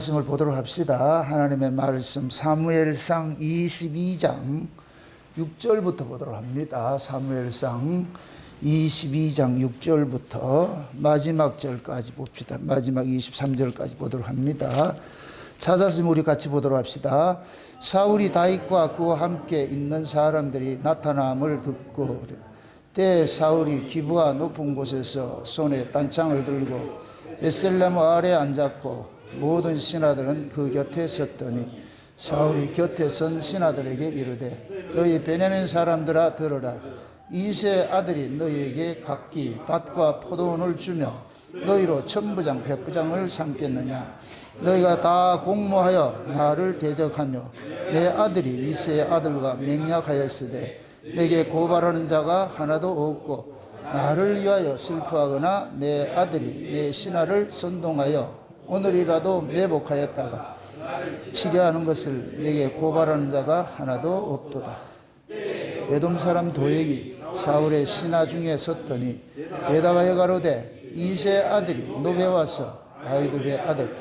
말씀을 보도록 합시다. 하나님의 말씀 사무엘상 22장 6절부터 보도록 합니다. 사무엘상 22장 6절부터 마지막 절까지 봅시다. 마지막 23절까지 보도록 합니다. 찾았으면 우리 같이 보도록 합시다. 사울이 다윗과 그와 함께 있는 사람들이 나타남을 듣고 때에 사울이 기브아 높은 곳에서 손에 단창을 들고 베셀레헴 아래에 앉았고 모든 신하들은 그 곁에 섰더니 사울이 곁에 선 신하들에게 이르되 너희 베냐민 사람들아 들으라. 이세 아들이 너희에게 각기 밭과 포도원을 주며 너희로 천부장 백부장을 삼겠느냐. 너희가 다 공모하여 나를 대적하며 내 아들이 이세의 아들과 맹약하였으되 내게 고발하는 자가 하나도 없고 나를 위하여 슬퍼하거나 내 아들이 내 신하를 선동하여 오늘이라도 매복하였다가 치려하는 것을 내게 고발하는 자가 하나도 없도다. 에돔 사람 도액이 사울의 신하 중에 섰더니 대답하여 가로되 이세 아들이 노베 와서 아히두베의 아들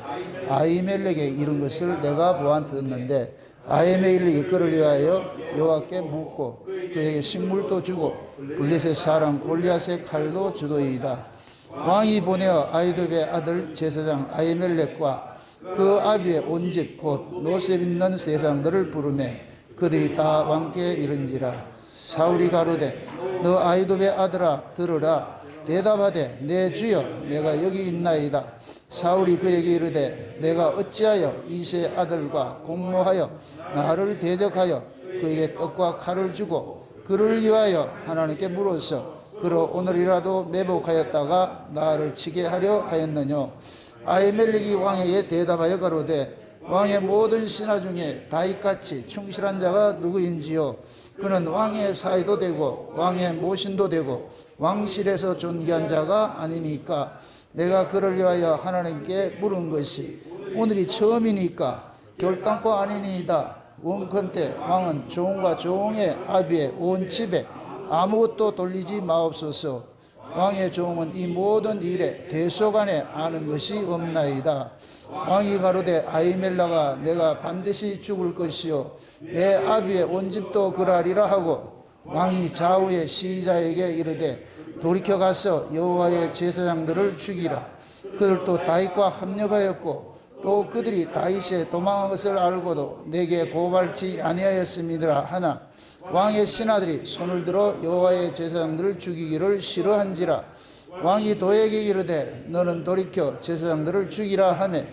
아히멜렉에 이른 것을 내가 보았었는데 아히멜렉이 그를 위하여 여호와께 묻고 그에게 식물도 주고 블레셋 사람 골리앗의 칼도 주더이다. 왕이 보내어 아히두베의 아들 제사장 아히멜렉과 그 아비의 온 집 곧 노셉 있는 세상들을 부르매 그들이 다 왕께 이른지라. 사울이 가로되 너 아히두베의 아들아 들으라. 대답하되 내 주여 내가 여기 있나이다. 사울이 그에게 이르되 내가 어찌하여 이세의 아들과 공모하여 나를 대적하여 그에게 떡과 칼을 주고 그를 위하여 하나님께 물어서 그로 오늘이라도 매복하였다가 나를 치게 하려 하였느냐. 아히멜렉이 왕에게 대답하여 가로되 왕의 모든 신하 중에 다윗같이 충실한 자가 누구인지요. 그는 왕의 사이도 되고 왕의 모신도 되고 왕실에서 존귀한 자가 아니니까 내가 그를 위하여 하나님께 물은 것이 오늘이 처음이니까 결단코 아니니이다. 원컨대 왕은 종과 종의 아비의 온 집에 아무것도 돌리지 마옵소서. 왕의 종은 이 모든 일에 대소간에 아는 것이 없나이다. 왕이 가로되 아히멜렉아 내가 반드시 죽을 것이요 내 아비의 온 집도 그러하리라 하고 왕이 좌우의 시자에게 이르되 돌이켜 가서 여호와의 제사장들을 죽이라. 그들도 다윗과 합력하였고 또 그들이 다윗에 도망한 것을 알고도 내게 고발치 아니하였음이니라 하나 왕의 신하들이 손을 들어 여호와의 제사장들을 죽이기를 싫어한지라. 왕이 도에게 이르되 너는 돌이켜 제사장들을 죽이라 하매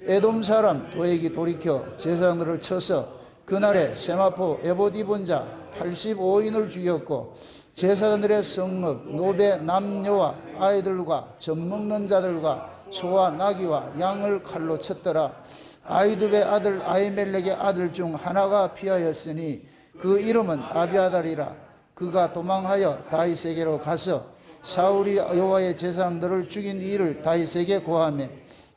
에돔 사람 도액이 돌이켜 제사장들을 쳐서 그날에 세마포 에봇 입은 자 85인을 죽였고 제사장들의 성읍 노베 남녀와 아이들과 젖먹는 자들과 소와 나귀와 양을 칼로 쳤더라. 아히두베 아들 아히멜렉의 아들 중 하나가 피하였으니 그 이름은 아비아달이라. 그가 도망하여 다윗에게로 가서 사울이 여호와의 제사장들을 죽인 일을 다윗에게 고하매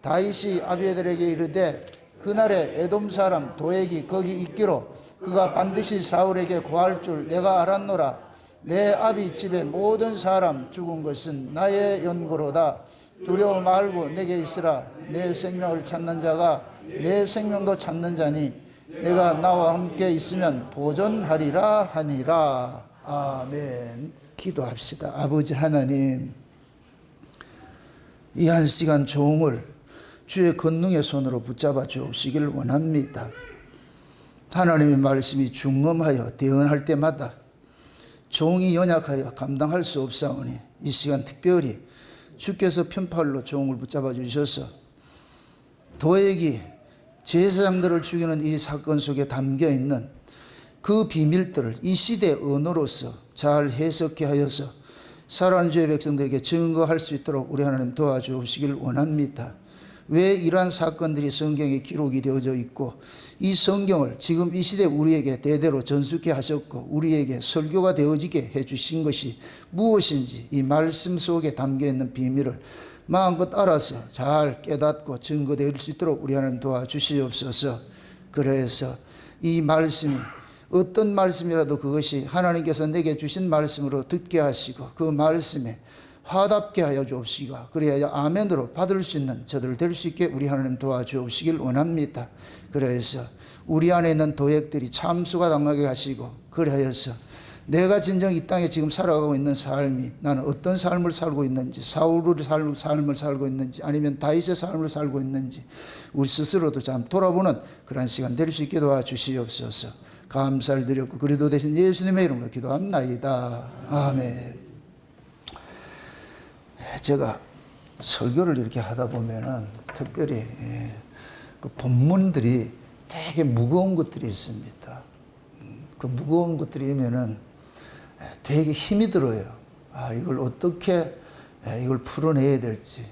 다윗이 아비아달에게 이르되 그날에 에돔 사람 도액이 거기 있기로 그가 반드시 사울에게 고할 줄 내가 알았노라. 내 아비 집의 모든 사람 죽은 것은 나의 연고로다. 두려워 말고 내게 있으라. 내 생명을 찾는 자가 내 생명도 찾는 자니 내가 나와 함께 있으면 보존하리라 하니라. 아멘. 기도합시다. 아버지 하나님, 이 한 시간 종을 주의 권능의 손으로 붙잡아 주옵시길 원합니다. 하나님의 말씀이 중엄하여 대언할 때마다 종이 연약하여 감당할 수 없사오니 이 시간 특별히 주께서 편팔로 종을 붙잡아 주셔서 도액이 제사장들을 죽이는 이 사건 속에 담겨있는 그 비밀들을 이 시대 언어로서 잘 해석해 하여서 살아가는 주의 백성들에게 증거할 수 있도록 우리 하나님 도와주시길 원합니다. 왜 이러한 사건들이 성경에 기록이 되어져 있고 이 성경을 지금 이 시대 우리에게 대대로 전수케 하셨고 우리에게 설교가 되어지게 해주신 것이 무엇인지 이 말씀 속에 담겨있는 비밀을 마음껏 알아서 잘 깨닫고 증거될 수 있도록 우리 하나님 도와주시옵소서. 그래서 이 말씀이 어떤 말씀이라도 그것이 하나님께서 내게 주신 말씀으로 듣게 하시고 그 말씀에 화답게 하여 주옵시기가 그래야 아멘으로 받을 수 있는 저들 될 수 있게 우리 하나님 도와주옵시길 원합니다. 그래서 우리 안에 있는 도액들이 참수가 당하게 하시고 그래서 내가 진정 이 땅에 지금 살아가고 있는 삶이 나는 어떤 삶을 살고 있는지 사울의 삶을 살고 있는지 아니면 다윗의 삶을 살고 있는지 우리 스스로도 참 돌아보는 그런 시간 될 수 있게 도와주시옵소서. 감사를 드렸고 그리도 대신 예수님의 이름으로 기도합나이다. 아멘. 제가 설교를 이렇게 하다 보면은 특별히 그 본문들이 되게 무거운 것들이 있습니다. 그 무거운 것들이면은 되게 힘이 들어요. 이걸 어떻게 이걸 풀어내야 될지,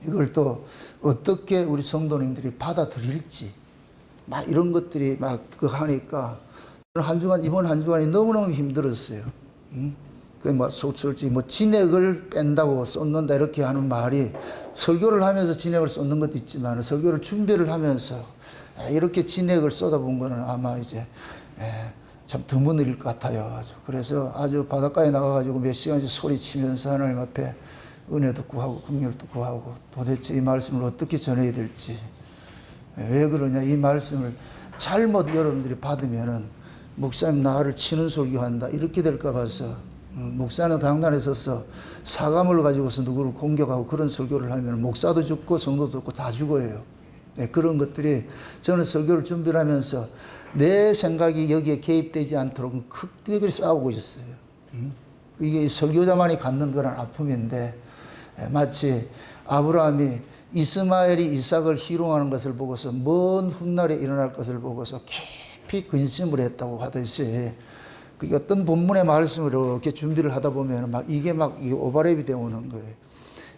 이걸 또 어떻게 우리 성도님들이 받아들일지, 막 이런 것들이 막 그 하니까 이번 한 주간이 너무너무 힘들었어요. 솔직히 진액을 뺀다고 쏟는다 이렇게 하는 말이 설교를 하면서 진액을 쏟는 것도 있지만 설교를 준비를 하면서 이렇게 진액을 쏟아본 거는 아마 이제 참 드문 일 같아요. 그래서 아주 바닷가에 나가가지고 몇 시간씩 소리치면서 하나님 앞에 은혜도 구하고 긍휼도 구하고 도대체 이 말씀을 어떻게 전해야 될지, 왜 그러냐, 이 말씀을 잘못 여러분들이 받으면은 목사님 나를 치는 설교한다 이렇게 될까 봐서 목사는 강단에 서서 사감을 가지고서 누구를 공격하고 그런 설교를 하면 목사도 죽고 성도도 죽고 다 죽어요. 그런 것들이 저는 설교를 준비를 하면서 내 생각이 여기에 개입되지 않도록 극되게 싸우고 있어요. 이게 설교자만이 갖는 그런 아픔인데 마치 아브라함이 이스마엘이 이삭을 희롱하는 것을 보고서 먼 훗날에 일어날 것을 보고서 깊이 근심을 했다고 하듯이 어떤 본문의 말씀을 이렇게 준비를 하다 보면 이게 오버랩이 되어 오는 거예요.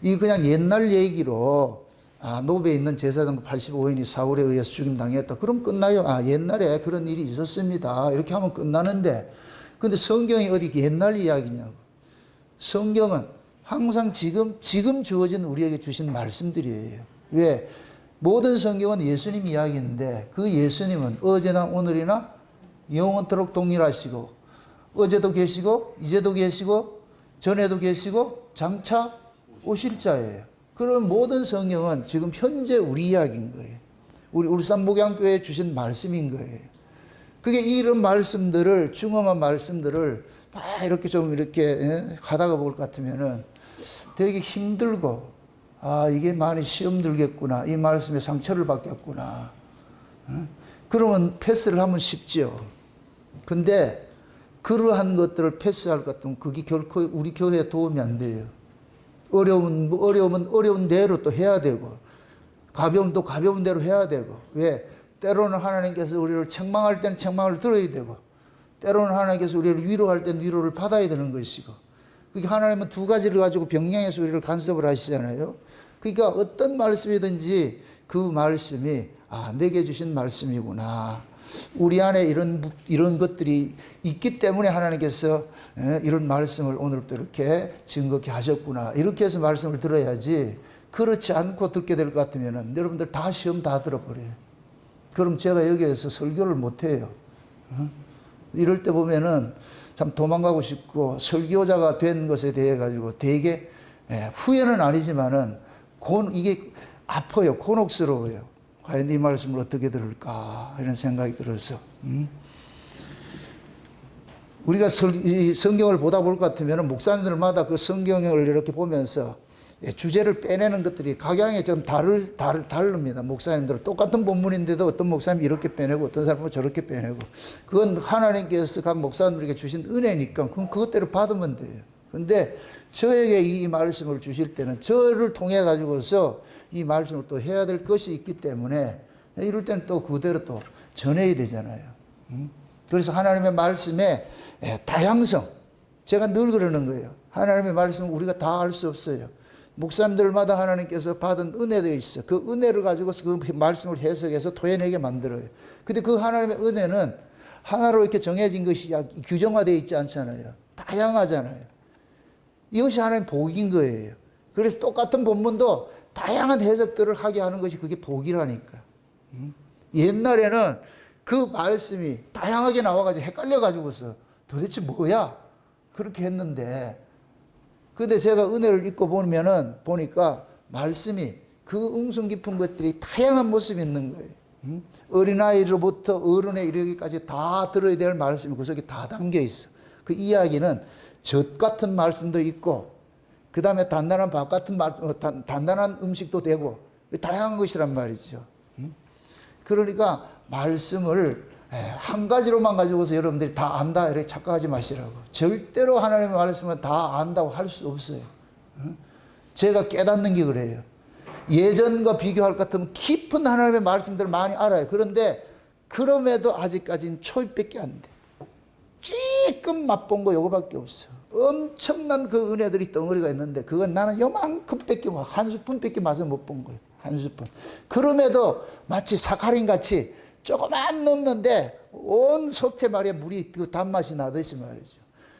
이게 그냥 옛날 얘기로 노베에 있는 제사장 85인이 사울에 의해서 죽임당했다. 그럼 끝나요. 옛날에 그런 일이 있었습니다. 이렇게 하면 끝나는데, 근데 성경이 어디 옛날 이야기냐고. 성경은 항상 지금 주어진 우리에게 주신 말씀들이에요. 왜? 모든 성경은 예수님 이야기인데 그 예수님은 어제나 오늘이나 영원토록 동일하시고 어제도 계시고 이제도 계시고 전에도 계시고 장차 오실 자예요. 그런 모든 성경은 지금 현재 우리 이야기인 거예요. 우리 울산 목양교회에 주신 말씀인 거예요. 그게 이런 말씀들을, 중엄한 말씀들을 막 이렇게 좀 이렇게 가다가 볼 것 같으면은 되게 힘들고, 이게 많이 시험 들겠구나. 이 말씀에 상처를 받겠구나. 그러면 패스를 하면 쉽지요. 근데 그러한 것들을 패스할 것 같으면 그게 결코 우리 교회에 도움이 안 돼요. 어려우면 어려운 대로 또 해야 되고, 가벼우면 또 가벼운 대로 해야 되고. 왜? 때로는 하나님께서 우리를 책망할 때는 책망을 들어야 되고, 때로는 하나님께서 우리를 위로할 때는 위로를 받아야 되는 것이고, 그게 하나님은 두 가지를 가지고 병행해서 우리를 간섭을 하시잖아요. 그러니까 어떤 말씀이든지 그 말씀이 내게 주신 말씀이구나. 우리 안에 이런 것들이 있기 때문에 하나님께서 이런 말씀을 오늘부터 이렇게 증거케 하셨구나. 이렇게 해서 말씀을 들어야지, 그렇지 않고 듣게 될 것 같으면 여러분들 다 시험 다 들어버려요. 그럼 제가 여기에서 설교를 못해요. 이럴 때 보면은 참 도망가고 싶고, 설교자가 된 것에 대해 가지고 되게 후회는 아니지만은 이게 아파요. 곤혹스러워요. 과연 이 말씀을 어떻게 들을까 이런 생각이 들어서 우리가 이 성경을 보다 볼 것 같으면 목사님들마다 그 성경을 이렇게 보면서 주제를 빼내는 것들이 각양에 좀 다릅니다. 목사님들은 똑같은 본문인데도 어떤 목사님이 이렇게 빼내고 어떤 사람은 저렇게 빼내고, 그건 하나님께서 각 목사님들에게 주신 은혜니까 그것대로 받으면 돼요. 근데 저에게 이 말씀을 주실 때는 저를 통해 가지고서 이 말씀을 또 해야 될 것이 있기 때문에 이럴 때는 또 그대로 또 전해야 되잖아요. 그래서 하나님의 말씀의 다양성, 제가 늘 그러는 거예요. 하나님의 말씀은 우리가 다 알 수 없어요. 목사님들마다 하나님께서 받은 은혜가 있어. 그 은혜를 가지고서 그 말씀을 해석해서 토해내게 만들어요. 근데 그 하나님의 은혜는 하나로 이렇게 정해진 것이 규정화되어 있지 않잖아요. 다양하잖아요. 이것이 하나님의 복인 거예요. 그래서 똑같은 본문도 다양한 해석들을 하게 하는 것이 그게 복이라니까. 옛날에는 그 말씀이 다양하게 나와가지고 헷갈려가지고서 도대체 뭐야? 그렇게 했는데, 근데 제가 은혜를 읽고 보니까 말씀이 그 웅성 깊은 것들이 다양한 모습이 있는 거예요. 어린아이로부터 어른에 이르기까지 다 들어야 될 말씀이 그 속에 다 담겨 있어. 그 이야기는 젖 같은 말씀도 있고, 그 다음에 단단한 밥 같은 단단한 음식도 되고, 다양한 것이란 말이죠. 그러니까 말씀을 한 가지로만 가지고서 여러분들이 다 안다 이렇게 착각하지 마시라고. 절대로 하나님의 말씀은 다 안다고 할 수 없어요. 제가 깨닫는 게 그래요. 예전과 비교할 것 같으면 깊은 하나님의 말씀들을 많이 알아요. 그런데 그럼에도 아직까지는 초입밖에 안 돼. 찔끔 맛본 거 요거밖에 없어. 엄청난 그 은혜들이 덩어리가 있는데 그건 나는 요만큼밖에 한 스푼밖에 맛을 못 본 거예요. 한 스푼. 그럼에도 마치 사카린 같이 조금만 넣는데 온 솥에 말이야 물이 그 단맛이 나듯이 말이죠.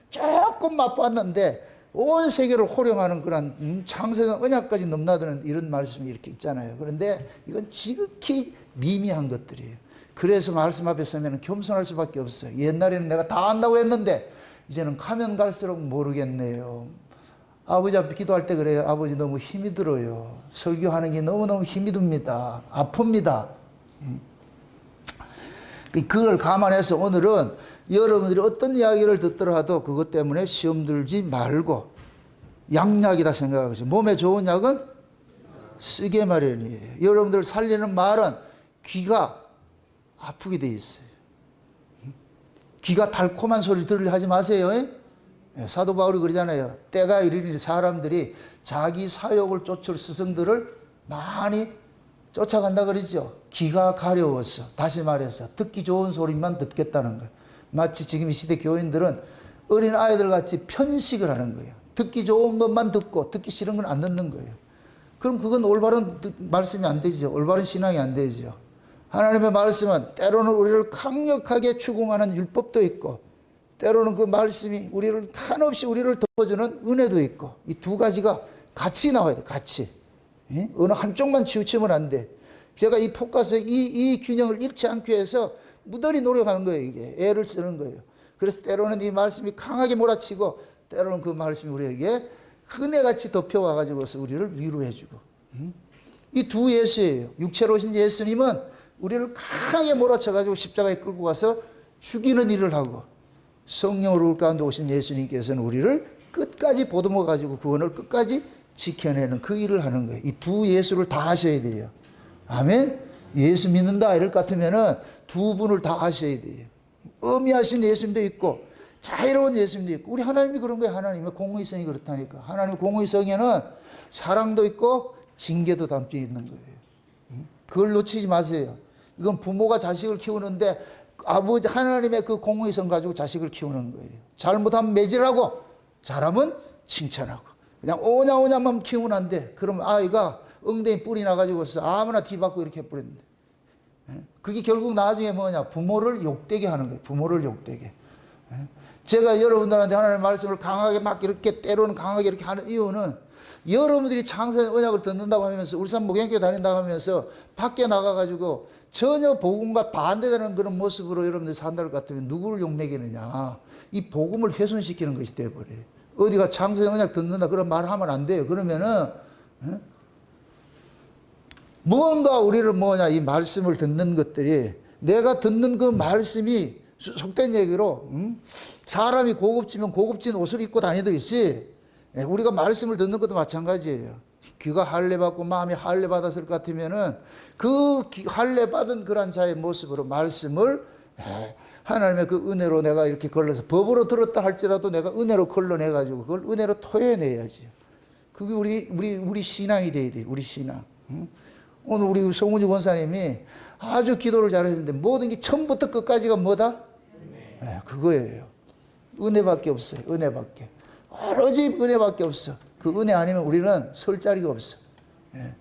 조금 맛봤는데 온 세계를 호령하는 그런 창세전 언약까지 넘나드는 이런 말씀이 이렇게 있잖아요. 그런데 이건 지극히 미미한 것들이에요. 그래서 말씀 앞에 서면 겸손할 수밖에 없어요. 옛날에는 내가 다 안다고 했는데 이제는 가면 갈수록 모르겠네요. 아버지 앞에 기도할 때 그래요. 아버지 너무 힘이 들어요. 설교하는 게 너무너무 힘이 듭니다. 아픕니다. 그걸 감안해서 오늘은 여러분들이 어떤 이야기를 듣더라도 그것 때문에 시험 들지 말고 양약이다 생각하세요. 몸에 좋은 약은 쓰게 마련이에요. 여러분들 살리는 말은 귀가 아프게 돼 있어요. 귀가 달콤한 소리 들으려 하지 마세요. 사도 바울이 그러잖아요. 때가 이르니 사람들이 자기 사욕을 쫓을 스승들을 많이 쫓아간다 그러죠. 귀가 가려워서, 다시 말해서 듣기 좋은 소리만 듣겠다는 거예요. 마치 지금 이 시대 교인들은 어린 아이들 같이 편식을 하는 거예요. 듣기 좋은 것만 듣고 듣기 싫은 건 안 듣는 거예요. 그럼 그건 올바른 말씀이 안 되죠. 올바른 신앙이 안 되죠. 하나님의 말씀은 때로는 우리를 강력하게 추궁하는 율법도 있고, 때로는 그 말씀이 우리를 한없이 우리를 덮어주는 은혜도 있고, 이 두 가지가 같이 나와야 돼. 같이. 어느 한쪽만 치우치면 안 돼. 제가 이 포커스, 이 균형을 잃지 않기 위해서 무던히 노력하는 거예요. 이게 애를 쓰는 거예요. 그래서 때로는 이 말씀이 강하게 몰아치고, 때로는 그 말씀이 우리에게 은혜같이 덮여와가지고서 우리를 위로해주고. 이 두 예수예요. 육체로 오신 예수님은 우리를 강하게 몰아쳐가지고 십자가에 끌고 가서 죽이는 일을 하고, 성령으로 우리 가운데 오신 예수님께서는 우리를 끝까지 보듬어가지고 구원을 끝까지 지켜내는 그 일을 하는 거예요. 이 두 예수를 다 하셔야 돼요. 아멘? 예수 믿는다 이럴 것 같으면은 두 분을 다 하셔야 돼요. 어미하신 예수님도 있고 자유로운 예수님도 있고, 우리 하나님이 그런 거예요. 하나님의 공의성이 그렇다니까. 하나님의 공의성에는 사랑도 있고 징계도 담겨 있는 거예요. 그걸 놓치지 마세요. 이건 부모가 자식을 키우는데 아버지 하나님의 그 공의성 가지고 자식을 키우는 거예요. 잘못하면 매질하고 잘하면 칭찬하고, 그냥 오냐오냐만 키우면 안 돼. 그러면 아이가 엉덩이 뿔이 나가지고서 아무나 뒤받고 이렇게 해버렸는데, 그게 결국 나중에 뭐냐, 부모를 욕되게 하는 거예요. 부모를 욕되게. 제가 여러분들한테 하나님의 말씀을 강하게 막 이렇게 때로는 강하게 이렇게 하는 이유는, 여러분들이 창세의 언약을 듣는다고 하면서 울산 목양교회 다닌다고 하면서 밖에 나가가지고 전혀 복음과 반대되는 그런 모습으로 여러분들이 산다를 같으면 누구를 욕먹이느냐. 이 복음을 훼손시키는 것이 되어버려요. 어디가 창세의 언약 듣는다 그런 말을 하면 안 돼요. 그러면은 무언가 우리를 이 말씀을 듣는 것들이, 내가 듣는 그 말씀이 속된 얘기로 사람이 고급지면 고급진 옷을 입고 다니듯이 우리가 말씀을 듣는 것도 마찬가지예요. 귀가 할례받고 마음이 할례받았을 것 같으면은 그 할례받은 그런 자의 모습으로 말씀을 하나님의 그 은혜로 내가 이렇게 걸러서, 법으로 들었다 할지라도 내가 은혜로 걸러내가지고 그걸 은혜로 토해내야지. 그게 우리 신앙이 돼야 돼. 우리 신앙. 오늘 우리 송은주 권사님이 아주 기도를 잘했는데 모든 게 처음부터 끝까지가 뭐다? 네, 그거예요. 은혜밖에 없어요. 은혜밖에. 오로지 은혜밖에 없어. 그 은혜 아니면 우리는 설 자리가 없어. 예.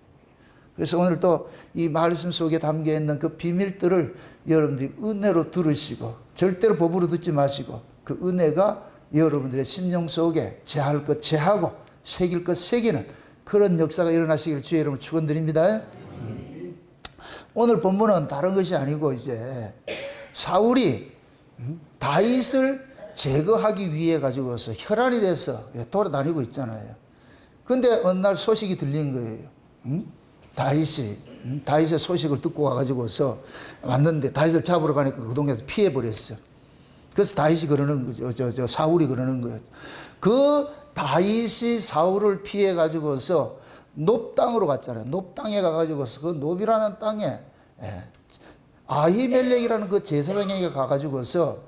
그래서 오늘 또 이 말씀 속에 담겨 있는 그 비밀들을 여러분들이 은혜로 들으시고, 절대로 법으로 듣지 마시고, 그 은혜가 여러분들의 심령 속에 제할 것 제하고 새길 것 새기는 그런 역사가 일어나시길 주의 이름으로 축원드립니다. 오늘 본문은 다른 것이 아니고, 이제 사울이 다윗을 제거하기 위해 가지고서 혈안이 돼서 돌아다니고 있잖아요. 근데 어느 날 소식이 들린 거예요. 다윗의 소식을 듣고 와가지고서 왔는데 다윗을 잡으러 가니까 그 동네에서 피해버렸어요. 그래서 다윗이 그러는 거죠. 사울이 그러는 거예요. 그 다윗이 사울을 피해가지고서 놋 땅으로 갔잖아요. 놋 땅에 가가지고서 그 놋이라는 땅에 아히멜렉이라는 그 제사장에게 가가지고서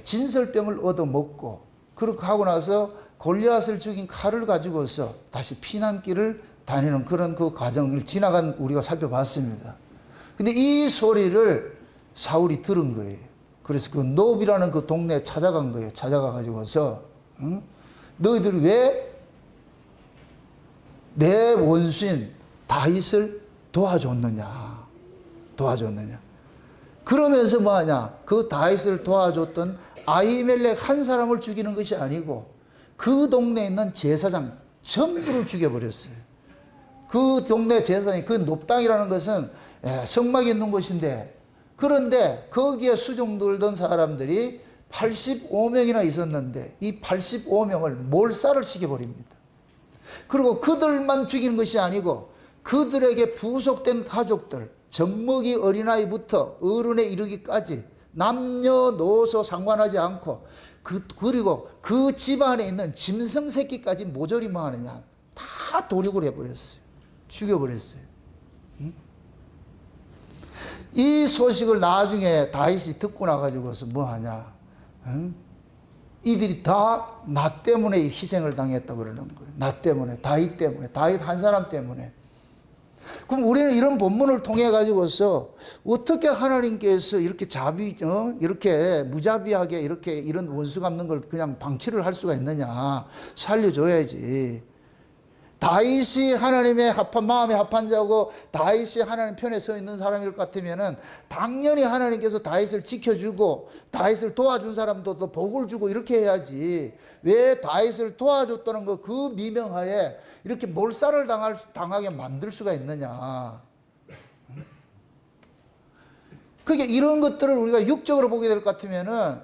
진설병을 얻어먹고 그렇게 하고 나서 골리앗을 죽인 칼을 가지고서 다시 피난길을 다니는 그런 그 과정을 지나간 우리가 살펴봤습니다. 근데 이 소리를 사울이 들은 거예요. 그래서 그 놋이라는 그 동네에 찾아간 거예요. 찾아가 가지고서 너희들이 왜 내 원수인 다윗을 도와줬느냐. 그러면서 뭐하냐. 그 다윗을 도와줬던 아히멜렉 한 사람을 죽이는 것이 아니고 그 동네에 있는 제사장 전부를 죽여버렸어요. 그 동네 제사장이 그 놋땅이라는 것은 성막이 있는 곳인데 그런데 거기에 수종들던 사람들이 85명이나 있었는데 이 85명을 몰살을 시켜버립니다. 그리고 그들만 죽이는 것이 아니고 그들에게 부속된 가족들, 젖먹이 어린아이부터 어른에 이르기까지 남녀노소 상관하지 않고 그리고 그 집안에 있는 짐승 새끼까지 모조리 뭐 하느냐 다 도륙을 해버렸어요. 죽여버렸어요. 이 소식을 나중에 다윗이 듣고 나가지고서 뭐 하냐. 이들이 다 나 때문에 희생을 당했다고 그러는 거예요. 나 때문에, 다윗 때문에, 다윗 한 사람 때문에. 그럼 우리는 이런 본문을 통해 가지고서 어떻게 하나님께서 이렇게 이렇게 무자비하게 이렇게 이런 원수 갚는 걸 그냥 방치를 할 수가 있느냐. 살려줘야지. 다윗이 하나님의 마음에 합한 자고 다윗이 하나님 편에 서 있는 사람일 것 같으면은 당연히 하나님께서 다윗을 지켜주고 다윗을 도와준 사람도 또 복을 주고 이렇게 해야지. 왜 다윗을 도와줬다는 그 미명하에 이렇게 몰살을 당하게 만들 수가 있느냐. 그게 이런 것들을 우리가 육적으로 보게 될 것 같으면은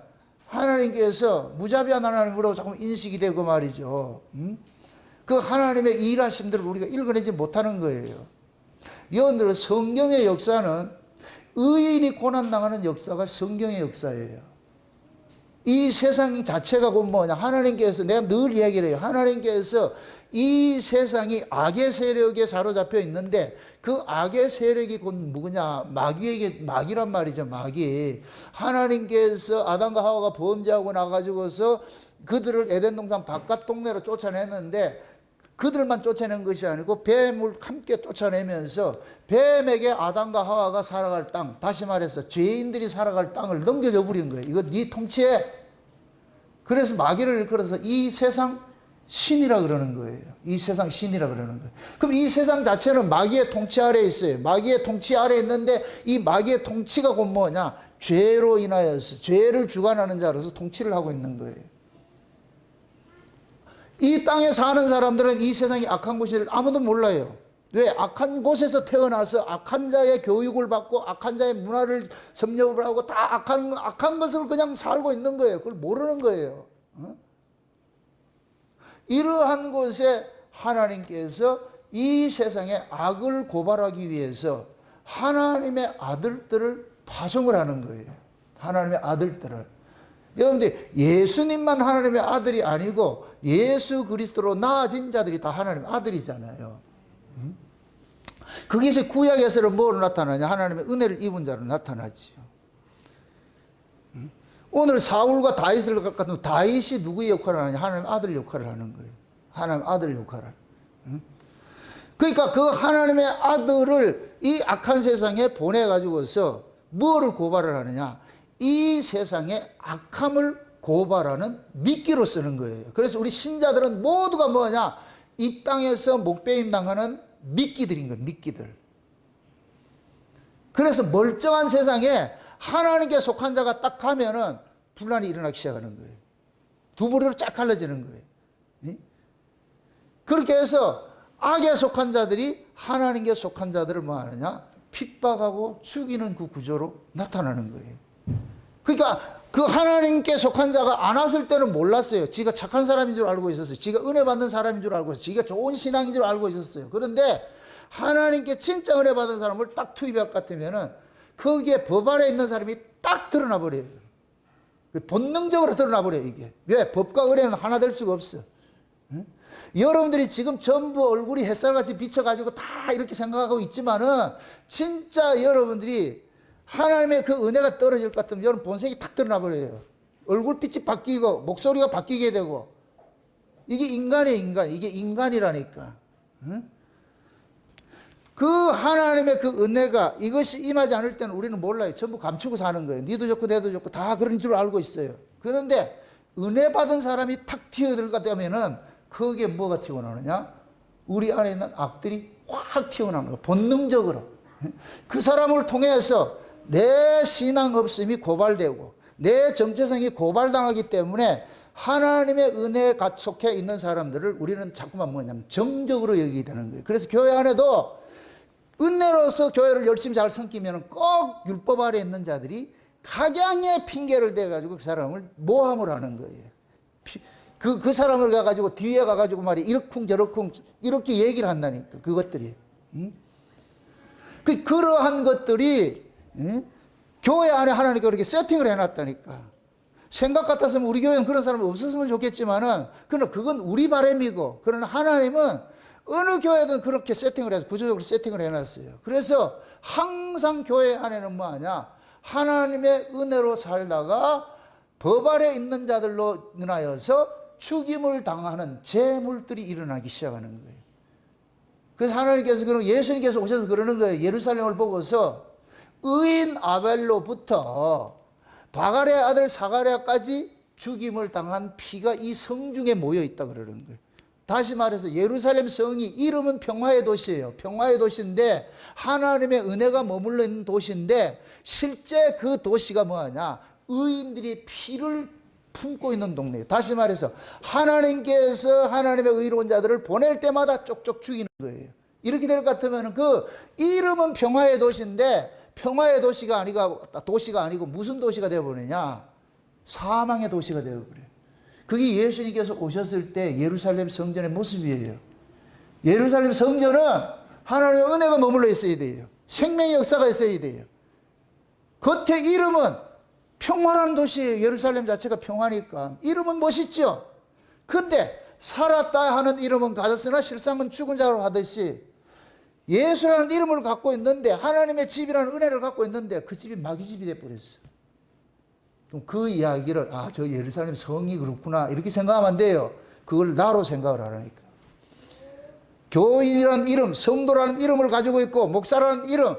하나님께서 무자비한 하나님으로 자꾸 인식이 되고 말이죠. 그 하나님의 일하심들을 우리가 읽어내지 못하는 거예요. 여러분들 성경의 역사는 의인이 고난당하는 역사가 성경의 역사예요. 이 세상 자체가 곧 뭐냐. 하나님께서 내가 늘 이야기를 해요. 하나님께서 이 세상이 악의 세력에 사로잡혀 있는데 그 악의 세력이 곧 누구냐. 마귀란 말이죠. 마귀. 하나님께서 아담과 하와가 범죄하고 나가지고서 그들을 에덴 동산 바깥 동네로 쫓아냈는데 그들만 쫓아낸 것이 아니고 뱀을 함께 쫓아내면서 뱀에게 아담과 하와가 살아갈 땅, 다시 말해서 죄인들이 살아갈 땅을 넘겨줘 버린 거예요. 이거 네 통치해. 그래서 마귀를 일컬어서 이 세상 신이라 그러는 거예요. 이 세상 신이라 그러는 거예요. 그럼 이 세상 자체는 마귀의 통치 아래에 있어요. 마귀의 통치 아래에 있는데 이 마귀의 통치가 곧 뭐냐? 죄로 인하여서 죄를 주관하는 자로서 통치를 하고 있는 거예요. 이 땅에 사는 사람들은 이 세상이 악한 곳을 아무도 몰라요. 왜? 악한 곳에서 태어나서 악한 자의 교육을 받고 악한 자의 문화를 섭렵을 하고 다 악한 것을 그냥 살고 있는 거예요. 그걸 모르는 거예요. 이러한 곳에 하나님께서 이 세상에 악을 고발하기 위해서 하나님의 아들들을 파송을 하는 거예요. 하나님의 아들들을. 여러분들 예수님만 하나님의 아들이 아니고 예수 그리스도로 나아진 자들이 다 하나님의 아들이잖아요. 그것이 구약에서는 뭐로 나타나냐? 하나님의 은혜를 입은 자로 나타나지요. 오늘 사울과 다윗을 갖고 다윗이 누구의 역할을 하느냐? 하나님의 아들 역할을 하는 거예요. 하나님의 아들 역할을. 그러니까 그 하나님의 아들을 이 악한 세상에 보내가지고서 뭐를 고발을 하느냐? 이 세상의 악함을 고발하는 미끼로 쓰는 거예요. 그래서 우리 신자들은 모두가 뭐냐? 이 땅에서 목배임 당하는 미끼들인 거예요. 미끼들. 그래서 멀쩡한 세상에 하나님께 속한 자가 딱 가면은 분란이 일어나기 시작하는 거예요. 두 부류로 쫙 갈라지는 거예요. 그렇게 해서 악에 속한 자들이 하나님께 속한 자들을 뭐 하느냐? 핍박하고 죽이는 그 구조로 나타나는 거예요. 그러니까 그 하나님께 속한 자가 안 왔을 때는 몰랐어요. 지가 착한 사람인 줄 알고 있었어요. 지가 은혜 받는 사람인 줄 알고 있었어요. 지가 좋은 신앙인 줄 알고 있었어요. 그런데 하나님께 진짜 은혜 받은 사람을 딱 투입할 것 같으면은 거기에 법 아래 있는 사람이 딱 드러나 버려요. 본능적으로 드러나 버려요, 이게. 왜? 법과 은혜는 하나 될 수가 없어. 응? 여러분들이 지금 전부 얼굴이 햇살같이 비쳐가지고 다 이렇게 생각하고 있지만은 진짜 여러분들이 하나님의 그 은혜가 떨어질 것 같으면 여러분 본색이 탁 드러나 버려요. 얼굴빛이 바뀌고 목소리가 바뀌게 되고. 이게 인간이에요, 인간. 이게 인간이라니까. 응? 그 하나님의 그 은혜가 이것이 임하지 않을 때는 우리는 몰라요. 전부 감추고 사는 거예요. 니도 좋고 내도 좋고 다 그런 줄 알고 있어요. 그런데 은혜 받은 사람이 탁 튀어들어가 되면은 거기에 뭐가 튀어나오느냐? 우리 안에 있는 악들이 확 튀어나오는 거예요. 본능적으로. 그 사람을 통해서 내 신앙 없음이 고발되고 내 정체성이 고발당하기 때문에 하나님의 은혜에 속해 있는 사람들을 우리는 자꾸만 뭐냐면 정적으로 여기게 되는 거예요. 그래서 교회 안에도 은혜로서 교회를 열심히 잘 섬기면 꼭 율법 아래 있는 자들이 각양의 핑계를 대가지고 그 사람을 모함을 하는 거예요. 그 사람을 가가지고 뒤에 가가지고 말이 이러쿵 저러쿵 이렇게 얘기를 한다니까, 그것들이. 응? 그러한 것들이, 응? 교회 안에 하나님께 그렇게 세팅을 해놨다니까. 생각 같았으면 우리 교회는 그런 사람이 없었으면 좋겠지만은, 그러나 그건 우리 바람이고, 그러나 하나님은 어느 교회든 그렇게 세팅을 해서 구조적으로 세팅을 해놨어요. 그래서 항상 교회 안에는 뭐하냐? 하나님의 은혜로 살다가 법 아래 있는 자들로 인하여서 죽임을 당하는 재물들이 일어나기 시작하는 거예요. 그래서 하나님께서 그런 예수님께서 오셔서 그러는 거예요. 예루살렘을 보고서 의인 아벨로부터 바갈의 아들 사가랴까지 죽임을 당한 피가 이 성중에 모여 있다 그러는 거예요. 다시 말해서 예루살렘 성이 이름은 평화의 도시예요. 평화의 도시인데 하나님의 은혜가 머물러 있는 도시인데 실제 그 도시가 뭐하냐? 의인들이 피를 품고 있는 동네예요. 다시 말해서 하나님께서 하나님의 의로운 자들을 보낼 때마다 쪽쪽 죽이는 거예요. 이렇게 될 것 같으면 그 이름은 평화의 도시인데 평화의 도시가 아니고 무슨 도시가 되어버리냐? 사망의 도시가 되어버려요. 그게 예수님께서 오셨을 때 예루살렘 성전의 모습이에요. 예루살렘 성전은 하나님의 은혜가 머물러 있어야 돼요. 생명의 역사가 있어야 돼요. 겉에 이름은 평화라는 도시예요. 예루살렘 자체가 평화니까. 이름은 멋있죠. 근데 살았다 하는 이름은 가졌으나 실상은 죽은 자로 하듯이 예수라는 이름을 갖고 있는데 하나님의 집이라는 은혜를 갖고 있는데 그 집이 마귀 집이 돼버렸어요. 그럼 그 이야기를 저 예루살렘 성이 그렇구나 이렇게 생각하면 안 돼요. 그걸 나로 생각을 하라니까. 교인이라는 이름, 성도라는 이름을 가지고 있고 목사라는 이름,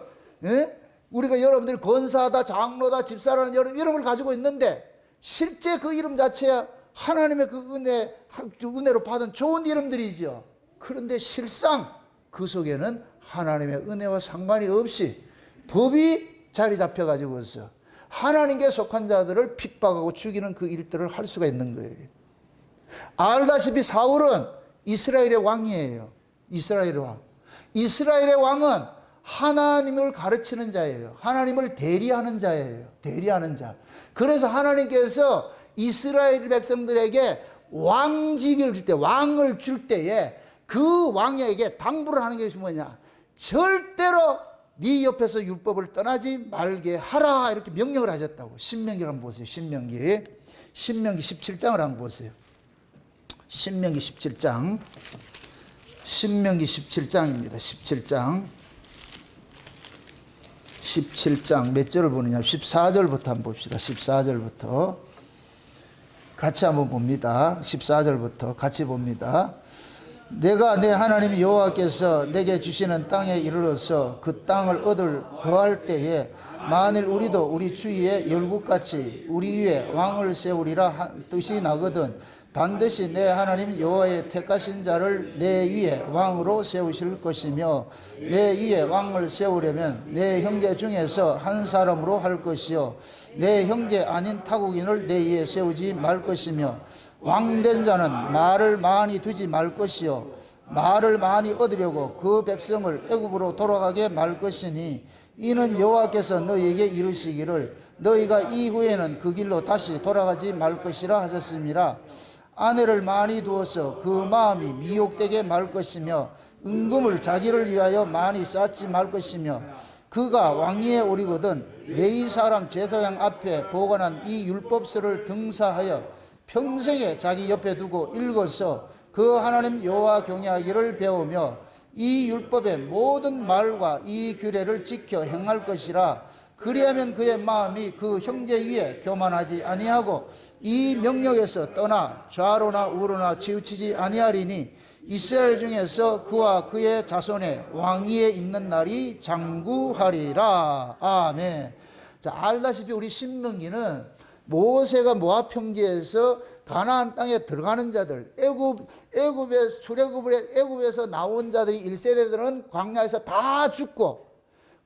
우리가 여러분들이 권사다, 장로다, 집사라는 이름을 가지고 있는데 실제 그 이름 자체야 하나님의 그 은혜로 받은 좋은 이름들이죠. 그런데 실상 그 속에는 하나님의 은혜와 상관이 없이 법이 자리 잡혀가지고서 하나님께 속한 자들을 핍박하고 죽이는 그 일들을 할 수가 있는 거예요. 알다시피 사울은 이스라엘의 왕이에요. 이스라엘의 왕. 이스라엘의 왕은 하나님을 가르치는 자예요. 하나님을 대리하는 자예요. 대리하는 자. 그래서 하나님께서 이스라엘 백성들에게 왕직을 줄 때, 왕을 줄 때에 그 왕에게 당부를 하는 것이 뭐냐? 절대로 네 옆에서 율법을 떠나지 말게 하라 이렇게 명령을 하셨다고. 신명기를 한번 보세요. 신명기 17장을 한번 보세요. 신명기 17장. 신명기 17장입니다. 17장 몇 절을 보느냐? 14절부터 한번 봅시다. 14절부터 같이 한번 봅니다. 14절부터 같이 봅니다. 내가 내 하나님 여호와께서 내게 주시는 땅에 이르러서 그 땅을 얻을 거할 때에 만일 우리도 우리 주위에 열국같이 우리 위에 왕을 세우리라 뜻이 나거든 반드시 내 하나님 여호와의 택하신 자를 내 위에 왕으로 세우실 것이며 내 위에 왕을 세우려면 내 형제 중에서 한 사람으로 할 것이요 내 형제 아닌 타국인을 내 위에 세우지 말 것이며 왕된 자는 말을 많이 두지 말 것이요 말을 많이 얻으려고 그 백성을 애굽으로 돌아가게 말 것이니 이는 여호와께서 너희에게 이르시기를 너희가 이후에는 그 길로 다시 돌아가지 말 것이라 하셨습니다. 아내를 많이 두어서 그 마음이 미혹되게 말 것이며 은금을 자기를 위하여 많이 쌓지 말 것이며 그가 왕위에 오리거든 레위 사람 제사장 앞에 보관한 이 율법서를 등사하여 평생에 자기 옆에 두고 읽어서 그 하나님 여호와 경외하기를 배우며 이 율법의 모든 말과 이 규례를 지켜 행할 것이라. 그리하면 그의 마음이 그 형제 위에 교만하지 아니하고 이 명령에서 떠나 좌로나 우로나 치우치지 아니하리니 이스라엘 중에서 그와 그의 자손의 왕위에 있는 날이 장구하리라. 아멘. 자, 알다시피 우리 신명기는 모세가 모압 평지에서 가나안 땅에 들어가는 자들, 애굽에서 나온 자들이 1세대들은 광야에서 다 죽고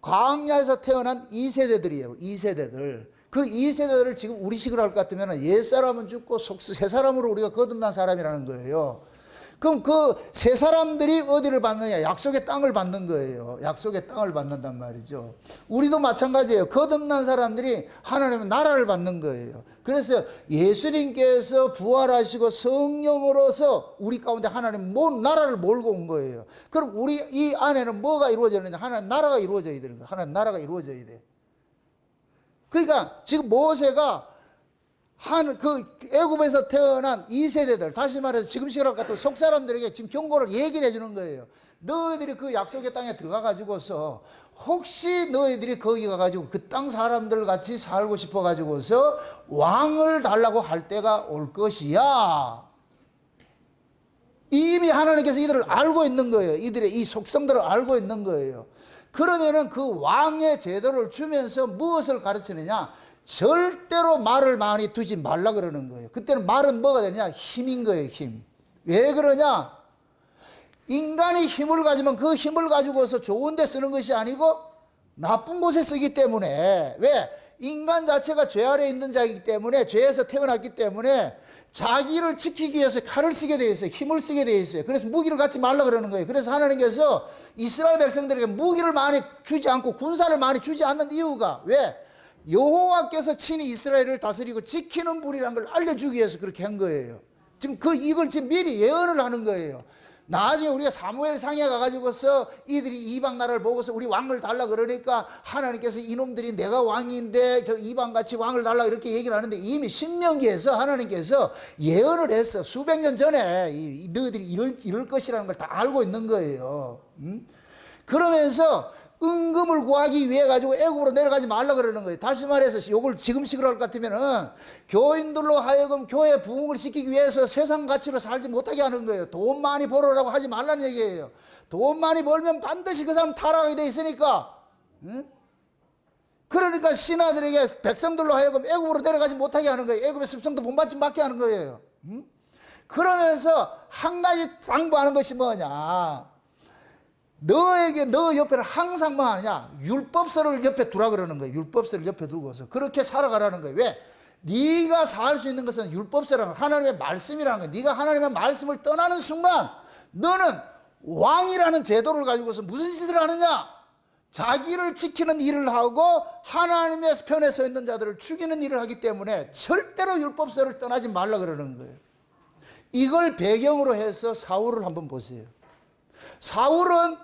광야에서 태어난 2세대들이에요. 2세대들. 그 2세대들을 지금 우리식으로 할 것 같으면 옛사람은 죽고 새 사람으로 우리가 거듭난 사람이라는 거예요. 그럼 그 새 사람들이 어디를 받느냐? 약속의 땅을 받는 거예요. 약속의 땅을 받는단 말이죠. 우리도 마찬가지예요. 거듭난 사람들이 하나님의 나라를 받는 거예요. 그래서 예수님께서 부활하시고 성령으로서 우리 가운데 하나님 나라를 몰고 온 거예요. 그럼 우리 이 안에는 뭐가 이루어지느냐? 하나님 나라가 이루어져야 되는 거예요. 하나님 나라가 이루어져야 돼. 그러니까 지금 모세가 그 애굽에서 태어난 2세대들, 다시 말해서 지금 시각 같은 속 사람들에게 지금 경고를 얘기를 해주는 거예요. 너희들이 그 약속의 땅에 들어가 가지고서 혹시 너희들이 거기 가가지고 그 땅 사람들 같이 살고 싶어 가지고서 왕을 달라고 할 때가 올 것이야. 이미 하나님께서 이들을 알고 있는 거예요. 이들의 이 속성들을 알고 있는 거예요. 그러면은 그 왕의 제도를 주면서 무엇을 가르치느냐? 절대로 말을 많이 두지 말라 그러는 거예요. 그때는 말은 뭐가 되냐? 힘인 거예요. 힘. 왜 그러냐? 인간이 힘을 가지면 그 힘을 가지고서 좋은 데 쓰는 것이 아니고 나쁜 곳에 쓰기 때문에. 왜? 인간 자체가 죄 아래에 있는 자이기 때문에, 죄에서 태어났기 때문에 자기를 지키기 위해서 칼을 쓰게 되어 있어요. 힘을 쓰게 되어 있어요. 그래서 무기를 갖지 말라 그러는 거예요. 그래서 하나님께서 이스라엘 백성들에게 무기를 많이 주지 않고 군사를 많이 주지 않는 이유가 왜? 여호와께서 친히 이스라엘을 다스리고 지키는 분이라는 걸 알려주기 위해서 그렇게 한 거예요. 지금 이걸 지금 미리 예언을 하는 거예요. 나중에 우리가 사무엘상에 가가지고서 이들이 이방 나라를 보고서 우리 왕을 달라 그러니까 하나님께서 이놈들이 내가 왕인데 저 이방같이 왕을 달라 이렇게 얘기를 하는데 이미 신명기에서 하나님께서 예언을 했어. 수백 년 전에 너희들이 이럴 것이라는 걸 다 알고 있는 거예요. 그러면서 은금을 구하기 위해 가지고 애굽으로 내려가지 말라 그러는 거예요. 다시 말해서 이걸 지금식으로 할 것 같으면은 교인들로 하여금 교회 부흥을 시키기 위해서 세상 가치로 살지 못하게 하는 거예요. 돈 많이 벌으라고 하지 말라는 얘기예요. 돈 많이 벌면 반드시 그 사람 타락하게 돼 있으니까. 응? 그러니까 신하들에게 백성들로 하여금 애굽으로 내려가지 못하게 하는 거예요. 애굽의 습성도 본받지 않게 하는 거예요. 응? 그러면서 한 가지 당부하는 것이 뭐냐? 너에게 너 옆에는 항상 뭐 하느냐? 율법서를 옆에 두라 그러는 거예요. 율법서를 옆에 두고서 그렇게 살아가라는 거예요. 왜? 네가 살 수 있는 것은 율법서라는 하나님의 말씀이라는 거예요. 네가 하나님의 말씀을 떠나는 순간 너는 왕이라는 제도를 가지고서 무슨 짓을 하느냐? 자기를 지키는 일을 하고 하나님의 편에 서 있는 자들을 죽이는 일을 하기 때문에 절대로 율법서를 떠나지 말라 그러는 거예요. 이걸 배경으로 해서 사울을 한번 보세요. 사울은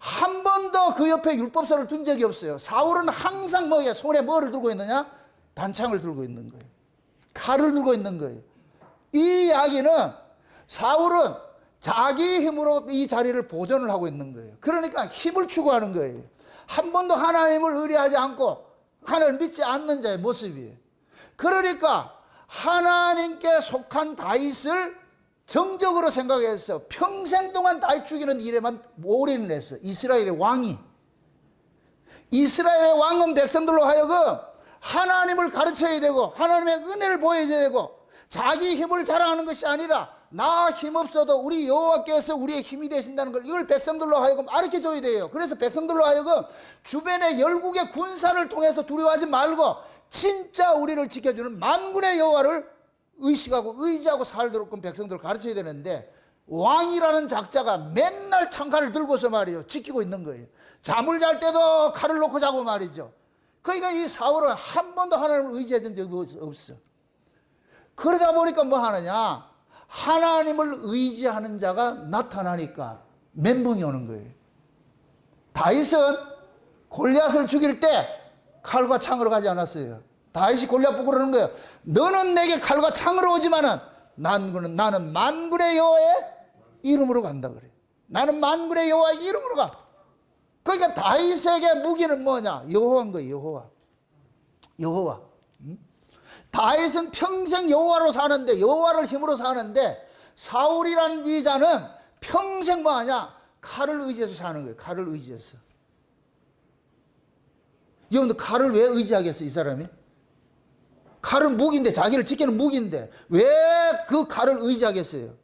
한 번도 그 옆에 율법서를 둔 적이 없어요. 사울은 항상 뭐야? 손에 뭐를 들고 있느냐? 단창을 들고 있는 거예요. 칼을 들고 있는 거예요. 이 이야기는 사울은 자기 힘으로 이 자리를 보존을 하고 있는 거예요. 그러니까 힘을 추구하는 거예요. 한 번도 하나님을 의뢰하지 않고 하나님을 믿지 않는 자의 모습이에요. 그러니까 하나님께 속한 다윗을 정적으로 생각해서 평생 동안 다윗 죽이는 일에만 올인을 했어. 이스라엘의 왕이. 이스라엘의 왕은 백성들로 하여금 하나님을 가르쳐야 되고 하나님의 은혜를 보여줘야 되고 자기 힘을 자랑하는 것이 아니라 나 힘없어도 우리 여호와께서 우리의 힘이 되신다는 걸 이걸 백성들로 하여금 가르쳐줘야 돼요. 그래서 백성들로 하여금 주변의 열국의 군사를 통해서 두려워하지 말고 진짜 우리를 지켜주는 만군의 여호와를 의식하고 의지하고 살도록 백성들을 가르쳐야 되는데 왕이라는 작자가 맨날 창칼을 들고서 말이에요. 지키고 있는 거예요. 잠을 잘 때도 칼을 놓고 자고 말이죠. 그러니까 이 사울은 한 번도 하나님을 의지한 적이 없어. 그러다 보니까 뭐 하느냐, 하나님을 의지하는 자가 나타나니까 멘붕이 오는 거예요. 다윗은 골리앗을 죽일 때 칼과 창으로 가지 않았어요. 다윗이 골리앗 보고 그러는 거예요. 너는 내게 칼과 창으로 오지만은 나는 만군의 여호와의 이름으로 간다 그래요. 나는 만군의 여호와의 이름으로 가. 그러니까 다윗에게 무기는 뭐냐? 여호와인 거예요. 여호와. 여호와. 다윗은 평생 여호와로 사는데, 여호와를 힘으로 사는데, 사울이라는 이 자는 평생 뭐하냐? 칼을 의지해서 사는 거예요. 칼을 의지해서. 여러분들 칼을 왜 의지하겠어요, 이 사람이? 칼은 무기인데, 자기를 지키는 무기인데 왜 그 칼을 의지하겠어요?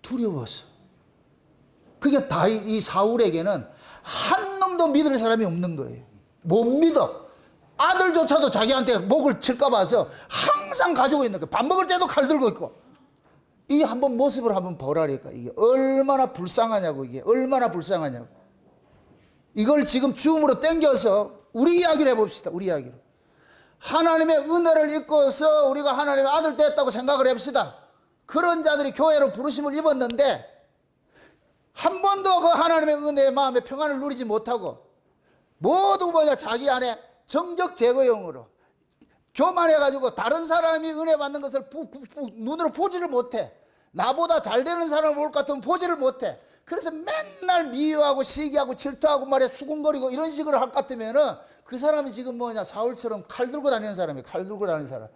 두려웠어. 그게 다윗, 이 사울에게는 한 놈도 믿을 사람이 없는 거예요. 못 믿어. 아들조차도 자기한테 목을 칠까 봐서 항상 가지고 있는 거예요. 밥 먹을 때도 칼 들고 있고. 이 한번 모습을 한번 보라니까. 이게 얼마나 불쌍하냐고. 이게 얼마나 불쌍하냐고. 이걸 지금 죽음으로 땡겨서 우리 이야기를 해봅시다. 우리 이야기를. 하나님의 은혜를 입고서 우리가 하나님의 아들 됐다고 생각을 해봅시다. 그런 자들이 교회로 부르심을 입었는데 한 번도 그 하나님의 은혜의 마음의 평안을 누리지 못하고 모두 뭐냐, 자기 안에 정적 제거용으로 교만해가지고 다른 사람이 은혜 받는 것을 눈으로 보지를 못해. 나보다 잘 되는 사람을 볼 것 같으면 보지를 못해. 그래서 맨날 미워하고 시기하고 질투하고 말이야 수군거리고 이런 식으로 할 것 같으면은 그 사람이 지금 뭐냐, 사울처럼 칼 들고 다니는 사람이에요. 칼 들고 다니는 사람.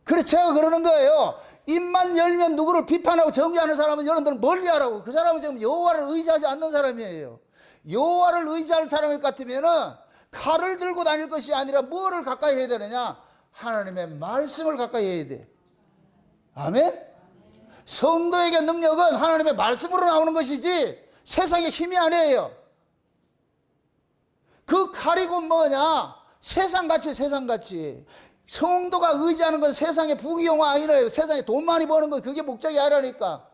그래서 제가 그러는 거예요. 입만 열면 누구를 비판하고 정죄하는 사람은 여러분들 멀리하라고. 그 사람은 지금 여호와를 의지하지 않는 사람이에요. 여호와를 의지할 사람일 것 같으면은 칼을 들고 다닐 것이 아니라 뭐를 가까이 해야 되느냐? 하나님의 말씀을 가까이 해야 돼. 아멘? 성도에게 능력은 하나님의 말씀으로 나오는 것이지 세상의 힘이 아니에요. 그 칼이고 뭐냐? 세상같이, 세상같이. 성도가 의지하는 건 세상의 부귀영화 아니라요. 세상에 돈 많이 버는 거 그게 목적이 아니라니까.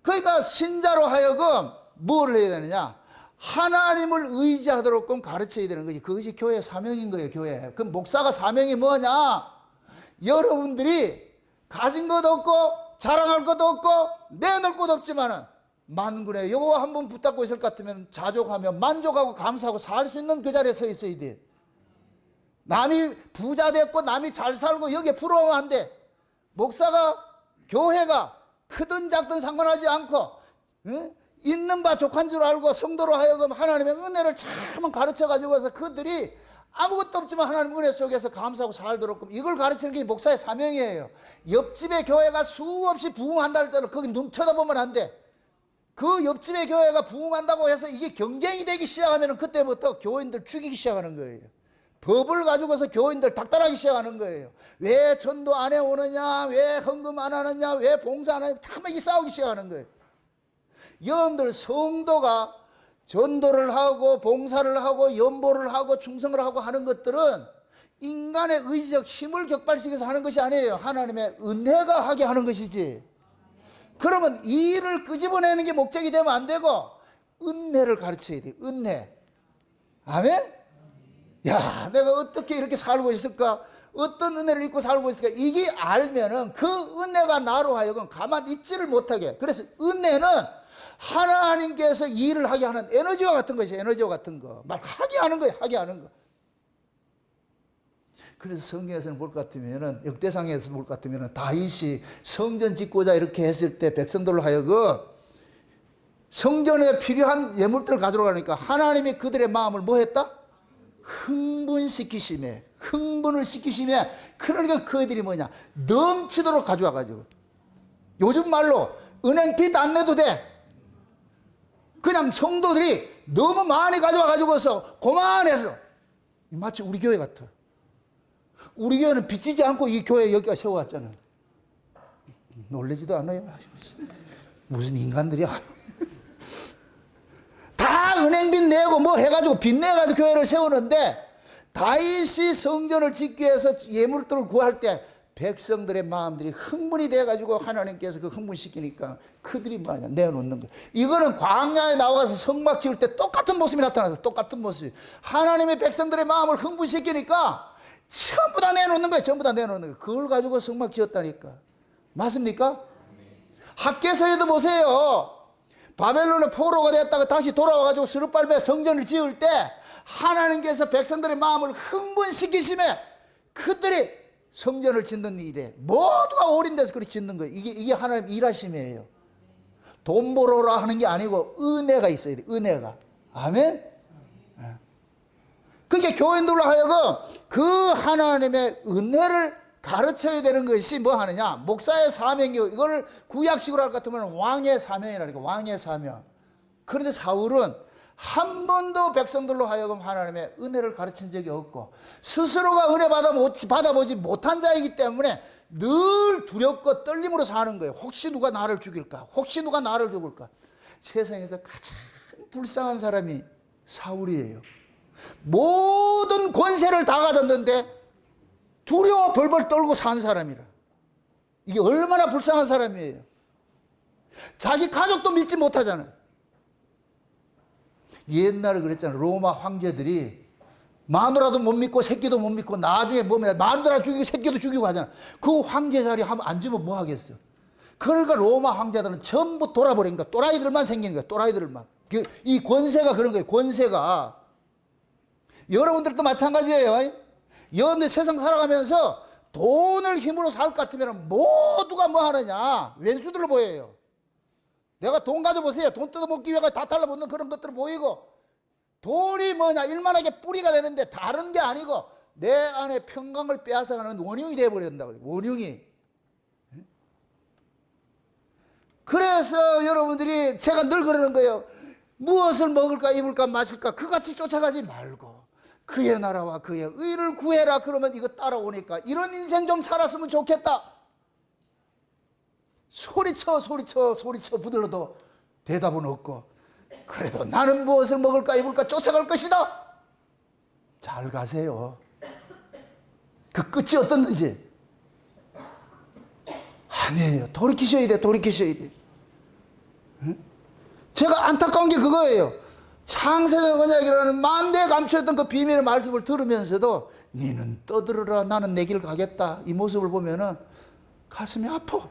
그러니까 신자로 하여금 뭘 해야 되느냐? 하나님을 의지하도록끔 가르쳐야 되는 거지. 그것이 교회의 사명인 거예요. 교회. 그럼 목사가 사명이 뭐냐? 여러분들이 가진 것 없고 자랑할 것도 없고 내놓을 것도 없지만은 만군의 여호와 한 번 붙잡고 있을 것 같으면 자족하며 만족하고 감사하고 살 수 있는 그 자리에 서 있어야 돼. 남이 부자 됐고 남이 잘 살고 여기에 부러워하면 안 돼. 목사가, 교회가 크든 작든 상관하지 않고 있는 바 족한 줄 알고 성도로 하여금 하나님의 은혜를 참 가르쳐 가지고서 그들이 아무것도 없지만 하나님 은혜 속에서 감사하고 살도록 이걸 가르치는 게 목사의 사명이에요. 옆집의 교회가 수없이 부흥한다 할 때는 거기 눈 쳐다보면 안 돼. 그 옆집의 교회가 부흥한다고 해서 이게 경쟁이 되기 시작하면 그때부터 교인들 죽이기 시작하는 거예요. 법을 가지고서 교인들 닥달하기 시작하는 거예요. 왜 전도 안 해오느냐, 왜 헌금 안 하느냐, 왜 봉사 안 하느냐, 참 이게 싸우기 시작하는 거예요. 여러분들 성도가 전도를 하고 봉사를 하고 연보를 하고 충성을 하고 하는 것들은 인간의 의지적 힘을 격발시켜서 하는 것이 아니에요. 하나님의 은혜가 하게 하는 것이지. 그러면 이 일을 끄집어내는 게 목적이 되면 안 되고 은혜를 가르쳐야 돼. 은혜. 아멘? 야, 내가 어떻게 이렇게 살고 있을까? 어떤 은혜를 입고 살고 있을까? 이게 알면은 그 은혜가 나로 하여금 가만히 있지를 못하게. 그래서 은혜는 하나님께서 일을 하게 하는 에너지와 같은 것이에요. 에너지와 같은 거. 말 하게 하는 거예요. 하게 하는 거. 그래서 성경에서는 볼 것 같으면은, 역대상에서 볼 것 같으면은 다윗이 성전 짓고자 이렇게 했을 때 백성들로 하여금 성전에 필요한 예물들을 가져러 가니까 하나님이 그들의 마음을 뭐 했다? 흥분시키심에, 흥분을 시키심에, 그러니까 그들이 뭐냐? 넘치도록 가져와 가지고. 요즘 말로 은행빚 안 내도 돼. 그냥 성도들이 너무 많이 가져와 가지고서 고만해서 마치 우리 교회 같아. 우리 교회는 빚지지 않고 이 교회 여기가 세워왔잖아요. 놀라지도 않아요. 무슨 인간들이야. 다 은행빚 내고 뭐 해가지고 빚 내가지고 교회를 세우는데 다윗이 성전을 짓기 위해서 예물들을 구할 때 백성들의 마음들이 흥분이 돼가지고 하나님께서 그 흥분시키니까 그들이 뭐냐 내놓는 거예요. 이거는 광야에 나와서 성막 지을 때 똑같은 모습이 나타나서 똑같은 모습. 하나님의 백성들의 마음을 흥분시키니까 전부 다 내놓는 거예요. 전부 다 내놓는 거예요. 그걸 가지고 성막 지었다니까. 맞습니까? 학개서에도 보세요. 바벨론의 포로가 됐다가 다시 돌아와가지고 스룹발벨 성전을 지을 때 하나님께서 백성들의 마음을 흥분시키심에 그들이 성전을 짓는 일에 모두가 올인돼서 그렇게 짓는 거예요. 이게 하나님 일하심이에요. 돈 벌어라 하는 게 아니고 은혜가 있어야 돼. 은혜가. 아멘. 그게 교인들로 하여금 그 하나님의 은혜를 가르쳐야 되는 것이 뭐 하느냐? 목사의 사명이요. 이걸 구약식으로 할 것 같으면 왕의 사명이라니까. 왕의 사명. 그런데 사울은 한 번도 백성들로 하여금 하나님의 은혜를 가르친 적이 없고 스스로가 은혜 받아보지 못한 자이기 때문에 늘 두렵고 떨림으로 사는 거예요. 혹시 누가 나를 죽일까? 혹시 누가 나를 죽을까? 세상에서 가장 불쌍한 사람이 사울이에요. 모든 권세를 다 가졌는데 두려워 벌벌 떨고 산 사람이라. 이게 얼마나 불쌍한 사람이에요. 자기 가족도 믿지 못하잖아요. 옛날에 그랬잖아요. 로마 황제들이 마누라도 못 믿고 새끼도 못 믿고 나중에 뭐면 마누라 죽이고 새끼도 죽이고 하잖아. 그 황제 자리에 한번 앉으면 뭐 하겠어. 그러니까 로마 황제들은 전부 돌아버린 거야. 또라이들만 생기는 거야. 또라이들만. 이 권세가 그런 거예요. 권세가. 여러분들도 마찬가지예요. 여러분들 세상 살아가면서 돈을 힘으로 살 것 같으면 모두가 뭐 하느냐. 왼수들로 보여요. 내가 돈 가져보세요. 돈 뜯어먹기 위해서 다 달라붙는 그런 것들 보이고 돈이 뭐냐 일만하게 뿌리가 되는데 다른 게 아니고 내 안에 평강을 빼앗아가는 원흉이 되어버린다고 그래요. 원흉이. 그래서 여러분들이 제가 늘 그러는 거예요. 무엇을 먹을까 입을까 마실까 그같이 쫓아가지 말고 그의 나라와 그의 의를 구해라. 그러면 이거 따라오니까 이런 인생 좀 살았으면 좋겠다. 소리쳐 부들러도 대답은 없고 그래도 나는 무엇을 먹을까 입을까 쫓아갈 것이다. 잘 가세요. 그 끝이 어떻는지 아니에요. 돌이키셔야 돼. 돌이키셔야 돼. 응? 제가 안타까운 게 그거예요. 창세전 언약이라는 만대에 감추었던 그 비밀의 말씀을 들으면서도 니는 떠들어라 나는 내 길 가겠다 이 모습을 보면은 가슴이 아파.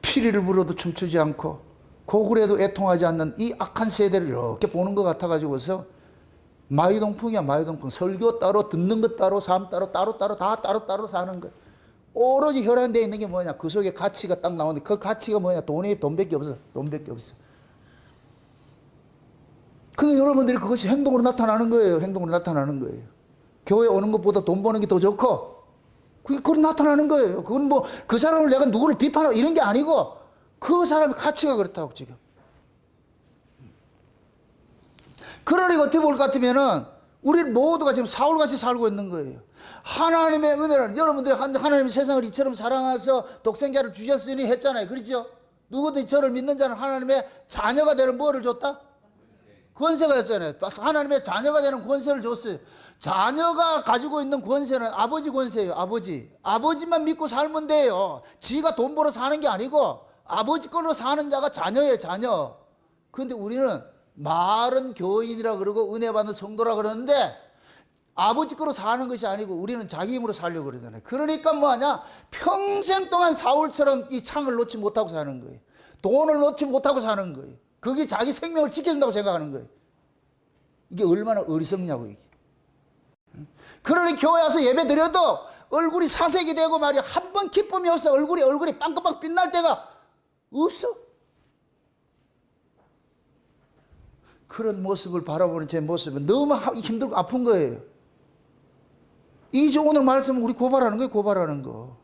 피리를 불어도 춤추지 않고 고굴에도 애통하지 않는 이 악한 세대를 이렇게 보는 것 같아가지고서 마이동풍이야. 마이동풍. 설교 따로 듣는 것 따로 삶 따로 다 따로 사는 거. 오로지 혈안되어 있는 게 뭐냐. 그 속에 가치가 딱 나오는데 그 가치가 뭐냐. 돈밖에 없어. 돈밖에 없어. 그래서 여러분들이 그것이 행동으로 나타나는 거예요. 행동으로 나타나는 거예요. 교회 오는 것보다 돈 버는 게 더 좋고 그건 나타나는 거예요. 그건 뭐 그 사람을 내가 누구를 비판하고 이런 게 아니고 그 사람의 가치가 그렇다고 지금. 그러니까 어떻게 볼 것 같으면은 우리 모두가 지금 사울같이 살고 있는 거예요. 하나님의 은혜는 여러분들이 하나님의 세상을 이처럼 사랑하셔서 독생자를 주셨으니 했잖아요. 그렇죠? 누구든지 저를 믿는 자는 하나님의 자녀가 되는 뭐를 줬다? 권세가 줬잖아요. 하나님의 자녀가 되는 권세를 줬어요. 자녀가 가지고 있는 권세는 아버지 권세예요. 아버지만 믿고 살면 돼요. 지가 돈 벌어 사는 게 아니고 아버지 걸로 사는 자가 자녀예요. 자녀. 그런데 우리는 말은 교인이라 그러고 은혜 받는 성도라 그러는데 아버지 거로 사는 것이 아니고 우리는 자기 힘으로 살려고 그러잖아요. 그러니까 뭐하냐, 평생 동안 사울처럼 이 창을 놓지 못하고 사는 거예요. 돈을 놓지 못하고 사는 거예요. 그게 자기 생명을 지켜준다고 생각하는 거예요. 이게 얼마나 어리석냐고 이게. 그러니 교회 와서 예배 드려도 얼굴이 사색이 되고 말이야, 한 번 기쁨이 없어. 얼굴이 빵긋빵긋 빛날 때가 없어. 그런 모습을 바라보는 제 모습은 너무 힘들고 아픈 거예요. 이제 오늘 말씀은 우리 고발하는 거예요. 고발하는 거.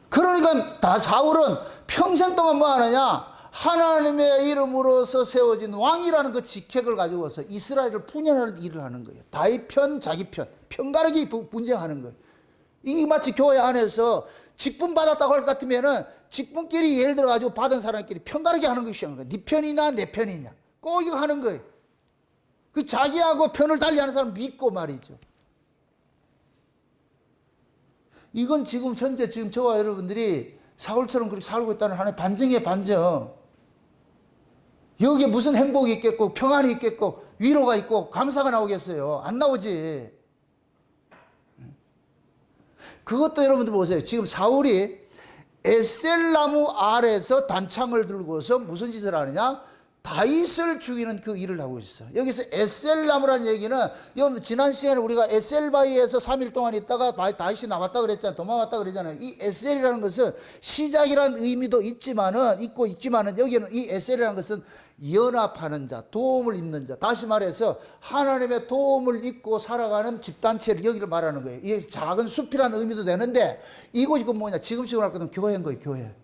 그러니까 다 사울은 평생 동안 뭐 하느냐, 하나님의 이름으로서 세워진 왕이라는 그 직책을 가지고서 이스라엘을 분열하는 일을 하는 거예요. 다의 편, 자기 편, 편가르기 분쟁하는 거예요. 이게 마치 교회 안에서 직분 받았다고 할 것 같으면은 직분끼리 예를 들어 가지고 받은 사람끼리 편가르기 하는 것이 하는 거예요. 네 편이냐 내 편이냐 꼭 이거 하는 거예요. 그 자기하고 편을 달리하는 사람 믿고 말이죠. 이건 지금 현재 지금 저와 여러분들이 사울처럼 그렇게 살고 있다는 하나의 반증이에요, 반증. 여기에 무슨 행복이 있겠고 평안이 있겠고 위로가 있고 감사가 나오겠어요? 안 나오지. 그것도 여러분들 보세요. 지금 사울이 에셀나무 아래서 단창을 들고서 무슨 짓을 하느냐? 다윗을 죽이는 그 일을 하고 있어. 여기서 에셀나무라는 얘기는, 여러분 지난 시간에 우리가 에셀바이에서 3일 동안 있다가 다윗이 나왔다 그랬잖아요. 도망왔다 그랬잖아요. 이 에셀이라는 것은 시작이라는 의미도 있지만은, 여기는 이 에셀이라는 것은 연합하는 자, 도움을 입는 자. 다시 말해서 하나님의 도움을 입고 살아가는 집단체를 여기를 말하는 거예요. 이게 작은 숲이라는 의미도 되는데, 이곳이 그 뭐냐? 지금식으로 할 거는 교회인 거예요, 교회.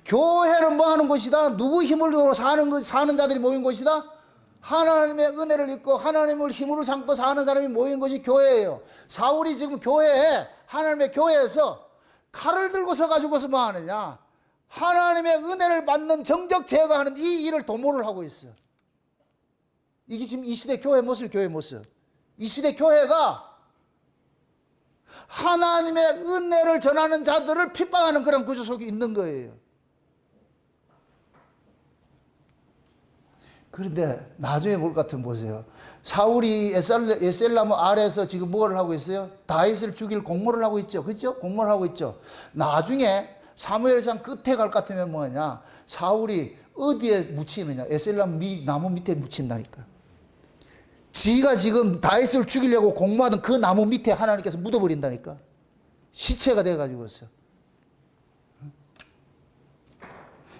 교회는 뭐 하는 곳이다? 누구 힘을 두고 사는 자들이 모인 곳이다? 하나님의 은혜를 입고 하나님을 힘으로 삼고 사는 사람이 모인 것이 교회예요. 사울이 지금 하나님의 교회에서 칼을 들고 서가지고서 뭐 하느냐? 하나님의 은혜를 받는 정적 제거하는 이 일을 도모를 하고 있어. 이게 지금 이 시대 교회 모습, 교회 모습. 이 시대 교회가 하나님의 은혜를 전하는 자들을 핍박하는 그런 구조 속에 있는 거예요. 그런데 나중에 볼 것 같으면 보세요. 사울이 에셀나무 아래에서 지금 뭐를 하고 있어요? 다윗을 죽일 공모를 하고 있죠. 그렇죠? 공모를 하고 있죠. 나중에 사무엘상 끝에 갈 것 같으면 뭐냐? 사울이 어디에 묻히느냐? 에셀나무 나무 밑에 묻힌다니까. 지가 지금 다윗을 죽이려고 공모하던 그 나무 밑에 하나님께서 묻어버린다니까. 시체가 돼가지고서.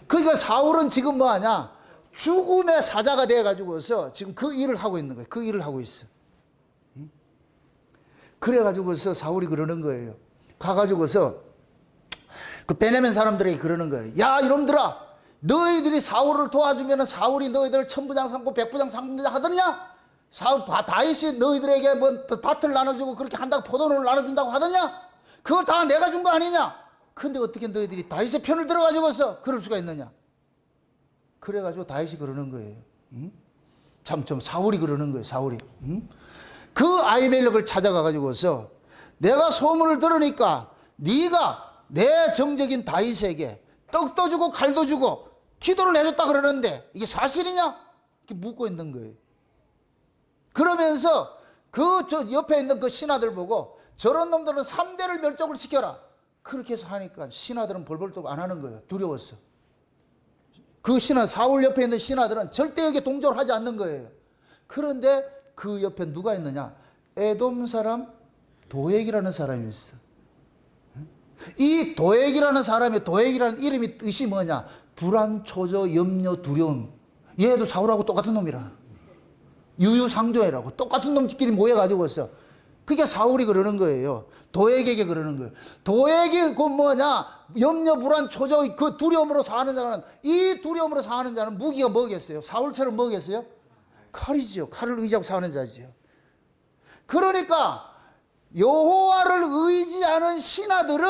그러니까 사울은 지금 뭐하냐? 죽음의 사자가 돼가지고서 지금 그 일을 하고 있는 거예요. 그 일을 하고 있어. 그래가지고서 사울이 그러는 거예요. 가가지고서 그 베냐민 사람들에게 그러는 거예요. 야, 이놈들아, 너희들이 사울을 도와주면 사울이 너희들을 천부장 삼고 백부장 삼부장 하더냐? 다윗이 너희들에게 뭐 밭을 나눠주고 그렇게 한다고 포도원을 나눠준다고 하더냐? 그걸 다 내가 준 거 아니냐? 근데 어떻게 너희들이 다윗의 편을 들어가지고서 그럴 수가 있느냐? 그래가지고 다윗이 그러는 거예요. 좀 사울이 그러는 거예요. 사울이. 그 아히멜렉을 찾아가가지고서 내가 소문을 들으니까 네가 내 정적인 다윗에게 떡도 주고 칼도 주고 기도를 해줬다 그러는데 이게 사실이냐? 이렇게 묻고 있는 거예요. 그러면서 저 옆에 있는 그 신하들 보고 저런 놈들은 3대를 멸족을 시켜라. 그렇게 해서 하니까 신하들은 벌벌 떨고 안 하는 거예요. 두려웠어. 그 사울 옆에 있는 신하들은 절대 여기에 동조를 하지 않는 거예요. 그런데 그 옆에 누가 있느냐? 에돔 사람 도액이라는 사람이 있어. 이 도액이라는 사람의 도액이라는 이름이 뜻이 뭐냐? 불안, 초조, 염려, 두려움. 얘도 사울하고 똑같은 놈이라. 유유상조해라고 똑같은 놈끼리 모여가지고 있어. 그게 사울이 그러는 거예요. 도액에게 그러는 거예요. 도액이 그 뭐냐? 염려, 불안, 초조, 그 두려움으로 사는 자는, 이 두려움으로 사는 자는 무기가 뭐겠어요? 사울처럼 뭐겠어요? 칼이죠. 칼을 의지하고 사는 자죠. 그러니까 여호와를 의지하는 신하들은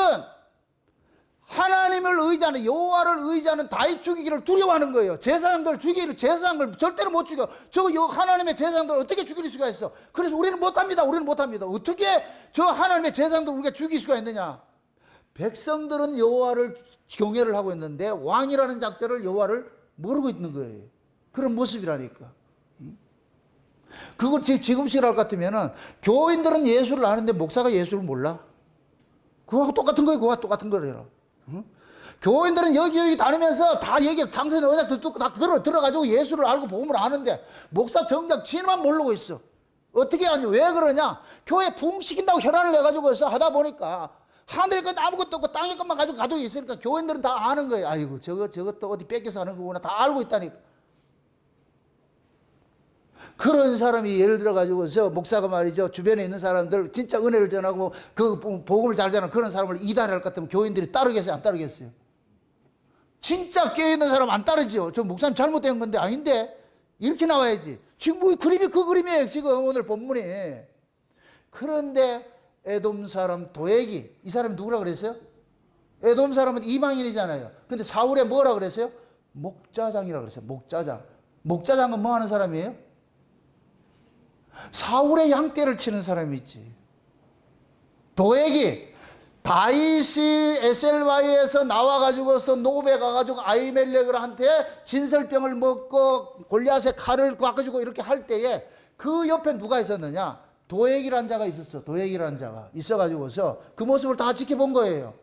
하나님을 의지하는, 여호와를 의지하는 다윗 죽이기를 두려워하는 거예요. 제사장들 제사장을 절대로 못 죽여. 하나님의 제사장들을 어떻게 죽일 수가 있어? 그래서 우리는 못합니다. 어떻게 저 하나님의 제사장들을 우리가 죽일 수가 있느냐? 백성들은 여호와를 경외를 하고 있는데 왕이라는 작자를 여호와를 모르고 있는 거예요. 그런 모습이라니까. 그걸 지금식으로 할 것 같으면은 교인들은 예수를 아는데 목사가 예수를 몰라? 그거하고 똑같은 거예요. 그거하고 똑같은 거래요. 교인들은 여기 다니면서 다 장선의 언약 듣고 다 들어가지고 예수를 알고 복음을 아는데 목사 정작 지만 모르고 있어. 어떻게 하냐? 왜 그러냐? 교회 부흥시킨다고 혈안을 내가지고 하다 보니까 하늘의 것 아무것도 없고 땅의 것만 가지고 있으니까 교인들은 다 아는 거예요. 아이고 저것도 어디 뺏겨서 하는 거구나. 다 알고 있다니까. 그런 사람이 예를 들어 가지고서 목사가 말이죠, 주변에 있는 사람들 진짜 은혜를 전하고 그 복음을 잘 전하는 그런 사람을 이단할 것 같으면 교인들이 따르겠어요, 안 따르겠어요? 진짜 깨어있는 사람 안 따르죠. 저 목사님 잘못된 건데 아닌데 이렇게 나와야지. 지금 뭐 그림이 그 그림이에요. 지금 오늘 본문이. 그런데 에돔 사람 도액이, 이 사람이 누구라 그랬어요? 에돔 사람은 이방인이잖아요. 근데 사울에 뭐라 그랬어요? 목자장이라 그랬어요. 목자장. 목자장은 뭐 하는 사람이에요? 사울의 양떼를 치는 사람이 있지. 도액이 다윗이 에셀와이에서 나와가지고서 노베 가가지고 아히멜렉한테 진설병을 먹고 골리앗의 칼을 깎아주고 이렇게 할 때에 그 옆에 누가 있었느냐? 도액이라는 자가 있었어. 도액이라는 자가 있어가지고서 그 모습을 다 지켜본 거예요.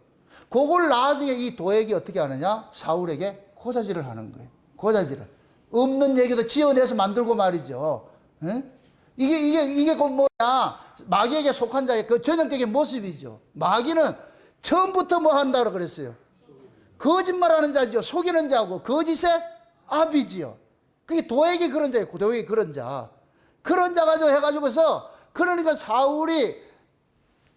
그걸 나중에 이 도액이 어떻게 하느냐? 사울에게 고자질을 하는 거예요. 고자질을. 없는 얘기도 지어내서 만들고 말이죠. 응? 이게 그 뭐야? 마귀에게 속한 자의 그 전형적인 모습이죠. 마귀는 처음부터 뭐 한다고 그랬어요? 거짓말하는 자죠. 속이는 자고 거짓의 아비지요. 그게 도액이 그런 자예요. 도액이 그런 자. 그런 자 가지고 해가지고서 그러니까 사울이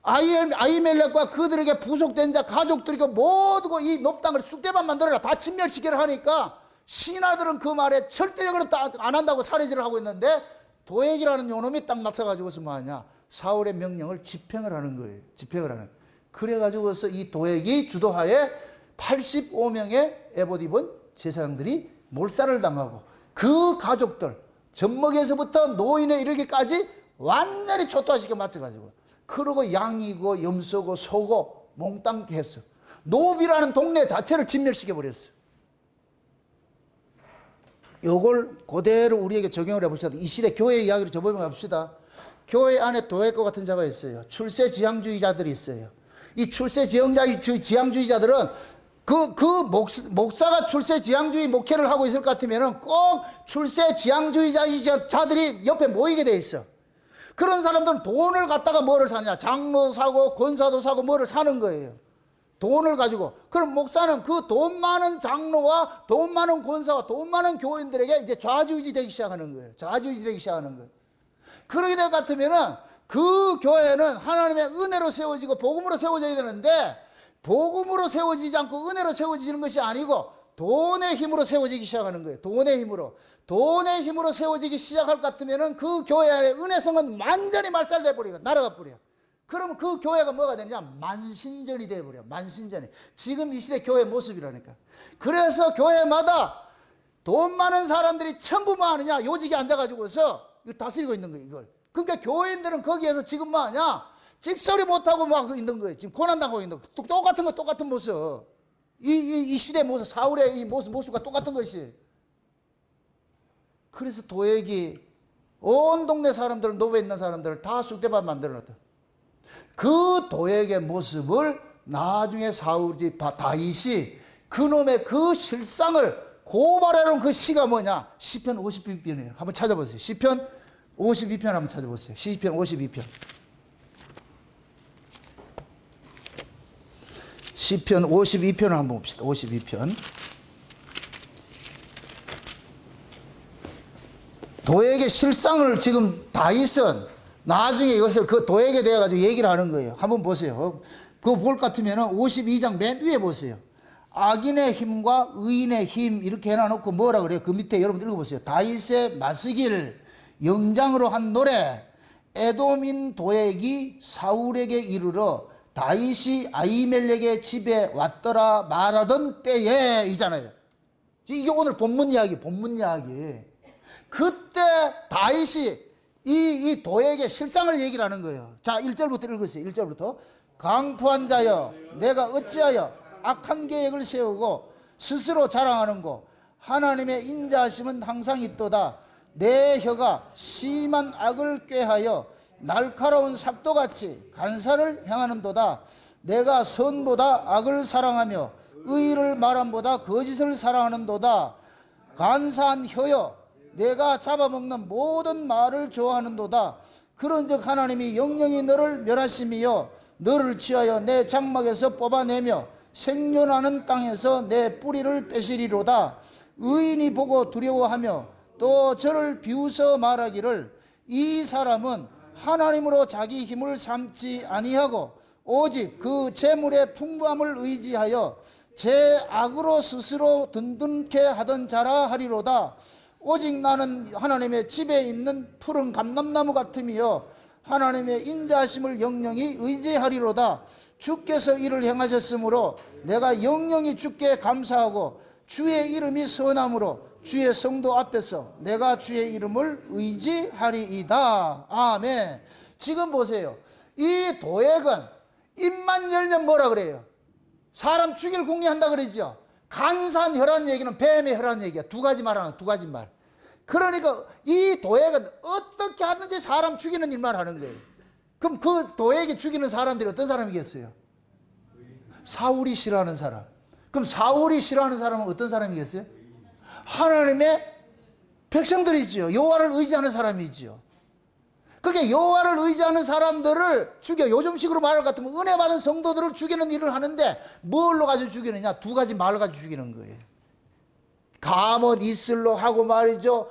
아히멜렉과 그들에게 부속된 자 가족들이고 모두 이 높당을 쑥대밭 만들어라 다 진멸시키려 하니까 신하들은 그 말에 절대적으로 안 한다고 살해질을 하고 있는데 도액이라는 요놈이 딱 나서가지고서 뭐하냐? 사울의 명령을 집행을 하는 거예요. 집행을 하는. 그래가지고서 이 도액이 주도하에 85명의 에봇 입은 제사장들이 몰살을 당하고 그 가족들 젖먹이에서부터 노인에 이르기까지 완전히 초토화시켜 맞춰가지고 그러고 양이고 염소고 소고 몽땅 했어. 노비라는 동네 자체를 진멸시켜 버렸어. 요걸 그대로 우리에게 적용을 해봅시다. 이 시대 교회 이야기를 접어보면 봅시다. 교회 안에 도액과 같은 자가 있어요. 출세지향주의자들이 있어요. 이 출세지향주의자들은 목사가 출세지향주의 목회를 하고 있을 것 같으면 꼭 출세지향주의자들이 옆에 모이게 돼 있어. 그런 사람들은 돈을 갖다가 뭐를 사냐? 장로 사고 권사도 사고 뭐를 사는 거예요. 돈을 가지고. 그럼 목사는 그 돈 많은 장로와 돈 많은 권사와 돈 많은 교인들에게 이제 좌지우지 되기 시작하는 거예요. 좌지우지 되기 시작하는 거예요. 그러게 될 것 같으면은 그 교회는 하나님의 은혜로 세워지고 복음으로 세워져야 되는데 복음으로 세워지지 않고 은혜로 세워지는 것이 아니고 돈의 힘으로 세워지기 시작하는 거예요. 돈의 힘으로. 돈의 힘으로 세워지기 시작할 것 같으면은 그 교회의 은혜성은 완전히 말살돼 버리고 날아가 버려. 그러면 그 교회가 뭐가 되느냐? 만신전이 되어버려. 만신전이. 지금 이 시대 교회 모습이라니까. 그래서 교회마다 돈 많은 사람들이 전부 뭐 하느냐? 요직에 앉아가지고서 다스리고 있는 거예요, 이걸. 그러니까 교인들은 거기에서 지금 뭐 하냐? 직소리 못하고 막 있는 거예요. 지금 고난당하고 있는 거. 똑같은 모습. 이 시대 모습, 사울의 이 모습과 똑같은 것이. 그래서 도액이 온 동네 사람들, 노베 있는 사람들을 다 쑥대밭 만들어놨다. 그 도액의 모습을 나중에 다윗이 그놈의 그 실상을 고발해놓은 그 시가 뭐냐? 시편 52편이에요. 한번 찾아보세요. 시편 52편 한번 찾아보세요. 시편 52편. 시편 52편을 한번 봅시다. 52편. 도액의 실상을 지금 다윗은 나중에 이것을 그 도액에 대해 가지고 얘기를 하는 거예요. 한번 보세요. 그거 볼 것 같으면은 52장 맨 위에 보세요. 악인의 힘과 의인의 힘 이렇게 해놔놓고 뭐라 그래요? 그 밑에 여러분 읽어보세요. 다윗의 마스길 영장으로 한 노래. 에돔인 도액이 사울에게 이르러 다윗이 아히멜렉의 집에 왔더라 말하던 때에 이잖아요. 이게 오늘 본문 이야기. 그때 다윗이 이 도액의 실상을 얘기를 하는 거예요. 자, 1절부터 읽으세요. 1절부터. 강포한 자여, 내가 어찌하여 악한 계획을 세우고 스스로 자랑하는고 하나님의 인자하심은 항상 있도다. 내 혀가 심한 악을 꾀하여 날카로운 삭도같이 간사를 행하는도다. 내가 선보다 악을 사랑하며 의를 말함보다 거짓을 사랑하는도다. 간사한 혀여, 내가 잡아먹는 모든 말을 좋아하는도다. 그런즉 하나님이 영영이 너를 멸하심이요 너를 취하여 내 장막에서 뽑아내며 생존하는 땅에서 내 뿌리를 빼시리로다. 의인이 보고 두려워하며 또 저를 비웃어 말하기를 이 사람은 하나님으로 자기 힘을 삼지 아니하고 오직 그 재물의 풍부함을 의지하여 제 악으로 스스로 든든케 하던 자라 하리로다. 오직 나는 하나님의 집에 있는 푸른 감람나무 같으며 하나님의 인자하심을 영영히 의지하리로다. 주께서 이를 행하셨으므로 내가 영영히 주께 감사하고 주의 이름이 선함으로 주의 성도 앞에서 내가 주의 이름을 의지하리이다. 아멘. 지금 보세요. 이 도액은 입만 열면 뭐라 그래요? 사람 죽일 궁리한다 그러죠. 간산 혈안 얘기는 뱀의 혈안 얘기야. 두 가지 말하는 두 가지 말. 그러니까 이 도액은 어떻게 하든지 사람 죽이는 일만 하는 거예요. 그럼 그 도액이 죽이는 사람들이 어떤 사람이겠어요? 사울이 싫어하는 사람. 그럼 사울이 싫어하는 사람은 어떤 사람이겠어요? 하나님의 백성들이지요. 여호와를 의지하는 사람이지요. 그게 여호와를 의지하는 사람들을 죽여. 요즘식으로 말할 것 같으면 은혜 받은 성도들을 죽이는 일을 하는데 뭘로 가지고 죽이느냐? 두 가지 말을 가지고 죽이는 거예요. 감언 이슬로 하고 말이죠.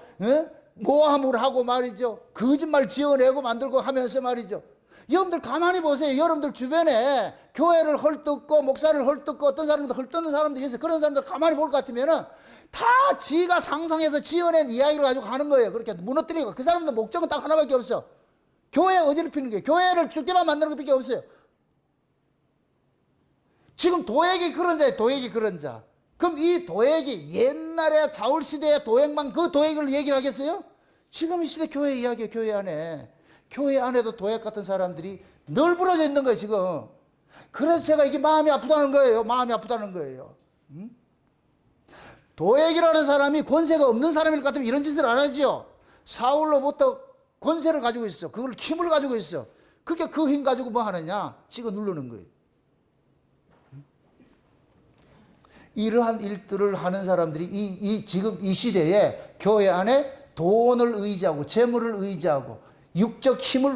모함을 하고 말이죠. 거짓말 지어내고 만들고 하면서 말이죠. 여러분들 가만히 보세요. 여러분들 주변에 교회를 헐뜯고 목사를 헐뜯고 어떤 사람들 헐뜯는 사람들이 있어요. 그런 사람들 가만히 볼 것 같으면은 다 지가 상상해서 지어낸 이야기를 가지고 하는 거예요. 그렇게 무너뜨리고. 그 사람들 목적은 딱 하나밖에 없어. 교회 어지럽히는 거예요. 교회를 죽게만 만드는 것밖에 없어요. 지금 도액이 그런 자예요. 도액이 그런 자. 그럼 이 도액이 옛날에 사울 시대의 도액만 그 도액을 얘기를 하겠어요? 지금 이 시대 교회 이야기예요. 교회 안에. 교회 안에도 도액 같은 사람들이 널브러져 있는 거예요. 지금. 그래서 제가 이게 마음이 아프다는 거예요. 마음이 아프다는 거예요. 도액이라는 사람이 권세가 없는 사람일 것 같으면 이런 짓을 안 하죠. 사울로부터 권세를 가지고 있어. 그걸 힘을 가지고 있어. 그게 그 힘 가지고 뭐 하느냐? 찍어 누르는 거예요. 이러한 일들을 하는 사람들이 지금 이 시대에 교회 안에 돈을 의지하고 재물을 의지하고 육적 힘을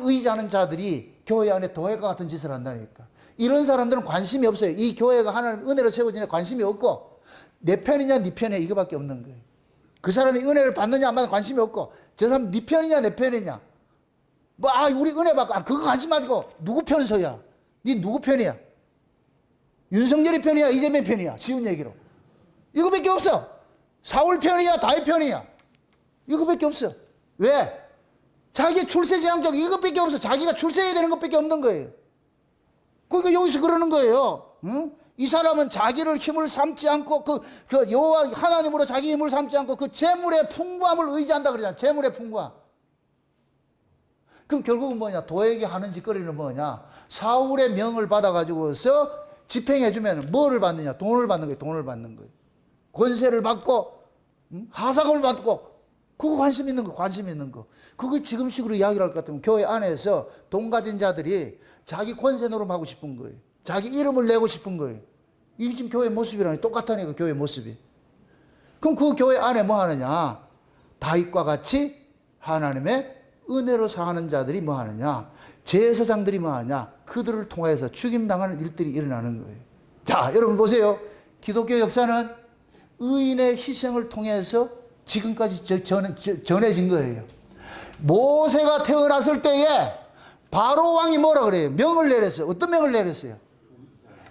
의지하는 자들이 교회 안에 도액과 같은 짓을 한다니까. 이런 사람들은 관심이 없어요. 이 교회가 하나님 은혜로 세워지냐 관심이 없고 내 편이냐 네 편이냐 이거밖에 없는 거예요. 그 사람이 은혜를 받느냐 안 받느냐 관심이 없고 저 사람 네 편이냐 내 편이냐 뭐 우리 은혜 받고 그거 관심 가지고 누구 편 서야? 네 누구 편이야? 윤석열이 편이야 이재명 편이야? 쉬운 얘기로 이거밖에 없어. 사울 편이야 다윗 편이야? 이거밖에 없어. 왜? 자기 출세지향적 이것밖에 없어. 자기가 출세해야 되는 것밖에 없는 거예요. 그러니까 여기서 그러는 거예요. 응? 이 사람은 자기를 힘을 삼지 않고 그 여호와 하나님으로 자기 힘을 삼지 않고 그 재물의 풍부함을 의지한다 그러잖아. 재물의 풍부함. 그럼 결국은 뭐냐? 도액이 하는 짓거리는 뭐냐? 사울의 명을 받아가지고서 집행해주면 뭐를 받느냐? 돈을 받는 거예요. 돈을 받는 거예요. 권세를 받고 하삭을 받고 그거 관심 있는 거, 관심 있는 거. 그거 지금식으로 이야기를 할 것 같으면 교회 안에서 돈 가진 자들이 자기 권세 노름하고 싶은 거예요. 자기 이름을 내고 싶은 거예요. 이게 지금 교회 모습이라니 똑같다니까 교회 모습이. 그럼 그 교회 안에 뭐 하느냐? 다윗과 같이 하나님의 은혜로 사는 자들이 뭐 하느냐? 제사장들이 뭐 하냐? 그들을 통해서 죽임당하는 일들이 일어나는 거예요. 자, 여러분 보세요. 기독교 역사는 의인의 희생을 통해서 지금까지 전해진 거예요. 모세가 태어났을 때에 바로 왕이 뭐라 그래요? 명을 내렸어요. 어떤 명을 내렸어요?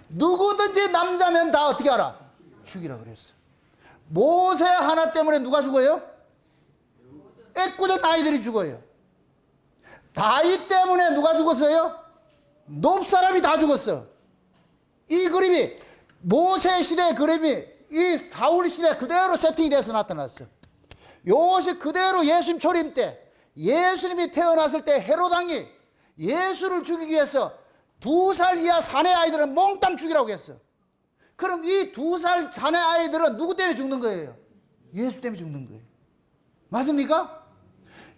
누구든지 남자면 다 어떻게 하라? 죽이라 그랬어. 모세 하나 때문에 누가 죽어요? 애꿎은 아이들이 죽어요. 다윗 때문에 누가 죽었어요? 높사람이 다 죽었어. 이 그림이 모세 시대의 그림이 이 사울 시대 그대로 세팅이 돼서 나타났어. 요것이 그대로 예수님 초림 때 예수님이 태어났을 때 헤롯 왕이 예수를 죽이기 위해서 2살 이하 사내 아이들은 몽땅 죽이라고 했어. 그럼 이 2살 사내 아이들은 누구 때문에 죽는 거예요? 예수 때문에 죽는 거예요. 맞습니까?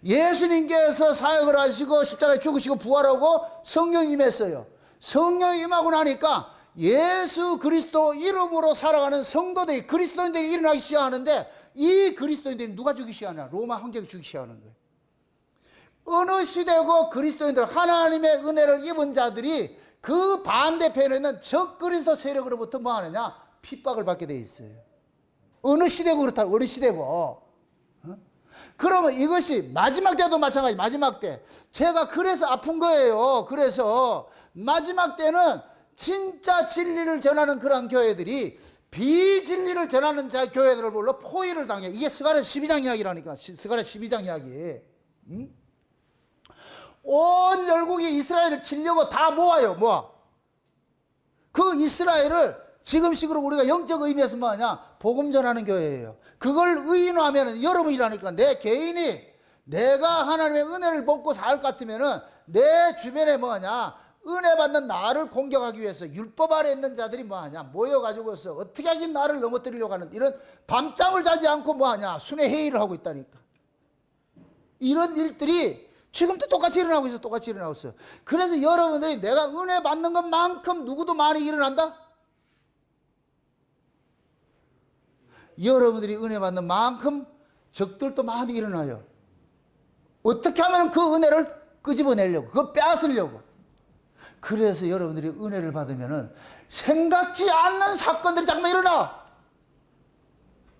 예수님께서 사역을 하시고 십자가에 죽으시고 부활하고 성령이 임했어요. 성령이 임하고 나니까 예수 그리스도 이름으로 살아가는 성도들이 그리스도인들이 일어나기 시작하는데 이 그리스도인들이 누가 죽이기 시작하냐? 로마 황제가 죽이기 시작하는 거예요. 어느 시대고 그리스도인들 하나님의 은혜를 입은 자들이 그 반대편에 있는 적 그리스도 세력으로부터 뭐 하느냐? 핍박을 받게 돼 있어요. 어느 시대고 그렇다. 어느 시대고. 그러면 이것이 마지막 때도 마찬가지. 마지막 때 제가 그래서 아픈 거예요. 그래서 마지막 때는 진짜 진리를 전하는 그런 교회들이 비진리를 전하는 교회들을 불러 포위를 당해. 이게 스가랴 12장 이야기라니까. 스가랴 12장 이야기. 온 열국이 이스라엘을 치려고 다 모아요. 모아. 그 이스라엘을 지금식으로 우리가 영적 의미에서 뭐하냐? 복음 전하는 교회예요. 그걸 의인화하면 여러분이라니까. 내 개인이 내가 하나님의 은혜를 먹고 살 것 같으면은 내 주변에 뭐하냐? 은혜 받는 나를 공격하기 위해서 율법 아래 있는 자들이 뭐하냐? 모여가지고서 어떻게 하긴 나를 넘어뜨리려고 하는 이런 밤잠을 자지 않고 뭐하냐? 순회 회의를 하고 있다니까. 이런 일들이 지금도 똑같이 일어나고 있어. 똑같이 일어나고 있어요. 그래서 여러분들이 내가 은혜 받는 것만큼 누구도 많이 일어난다? 여러분들이 은혜 받는 만큼 적들도 많이 일어나요. 어떻게 하면 그 은혜를 끄집어내려고, 그거 빼앗으려고. 그래서 여러분들이 은혜를 받으면은 생각지 않는 사건들이 자꾸만 일어나.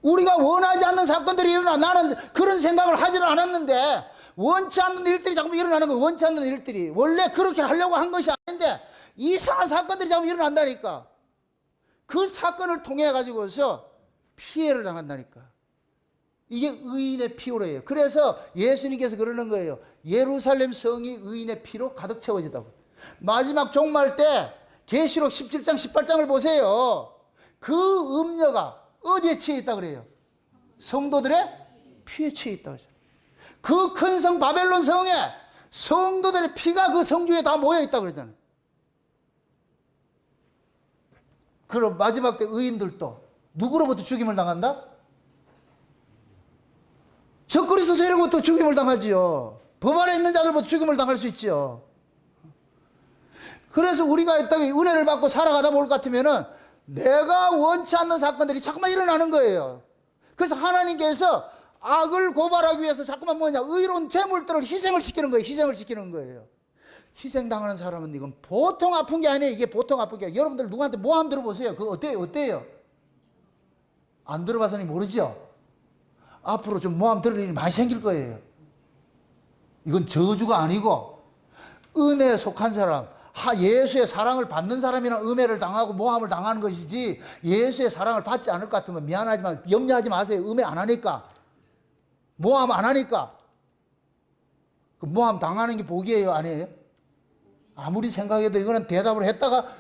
우리가 원하지 않는 사건들이 일어나. 나는 그런 생각을 하지는 않았는데 원치 않는 일들이 자꾸 일어나는 거예요. 원치 않는 일들이. 원래 그렇게 하려고 한 것이 아닌데 이상한 사건들이 자꾸 일어난다니까. 그 사건을 통해 가지고서 피해를 당한다니까. 이게 의인의 피로예요. 그래서 예수님께서 그러는 거예요. 예루살렘 성이 의인의 피로 가득 채워지다고. 마지막 종말 때 계시록 17장 18장을 보세요. 그 음녀가 어디에 취해 있다 그래요? 성도들의 피에 취해 있다 그러죠. 그 큰 성 바벨론 성에 성도들의 피가 그 성중에 다 모여 있다 그러잖아요. 그럼 마지막 때 의인들도 누구로부터 죽임을 당한다? 적그리스도 세력부터 죽임을 당하지요. 법 안에 있는 자들부터 죽임을 당할 수 있지요. 그래서 우리가 이 땅에 은혜를 받고 살아가다 볼 것 같으면은 내가 원치 않는 사건들이 자꾸만 일어나는 거예요. 그래서 하나님께서 악을 고발하기 위해서 자꾸만 뭐냐? 의로운 재물들을 희생을 시키는 거예요. 희생을 시키는 거예요. 희생당하는 사람은 이건 보통 아픈 게 아니에요. 이게 보통 아픈 게 아니에요. 여러분들 누구한테 모함 들어보세요. 그거 어때요? 어때요? 안 들어봐서는 모르죠? 앞으로 좀 모함 들을 일이 많이 생길 거예요. 이건 저주가 아니고 은혜에 속한 사람, 예수의 사랑을 받는 사람이나 음해를 당하고 모함을 당하는 것이지 예수의 사랑을 받지 않을 것 같으면 미안하지만 염려하지 마세요. 음해 안 하니까. 모함 안 하니까. 그 모함 당하는 게 복이에요? 아니에요? 아무리 생각해도 이거는 대답을 했다가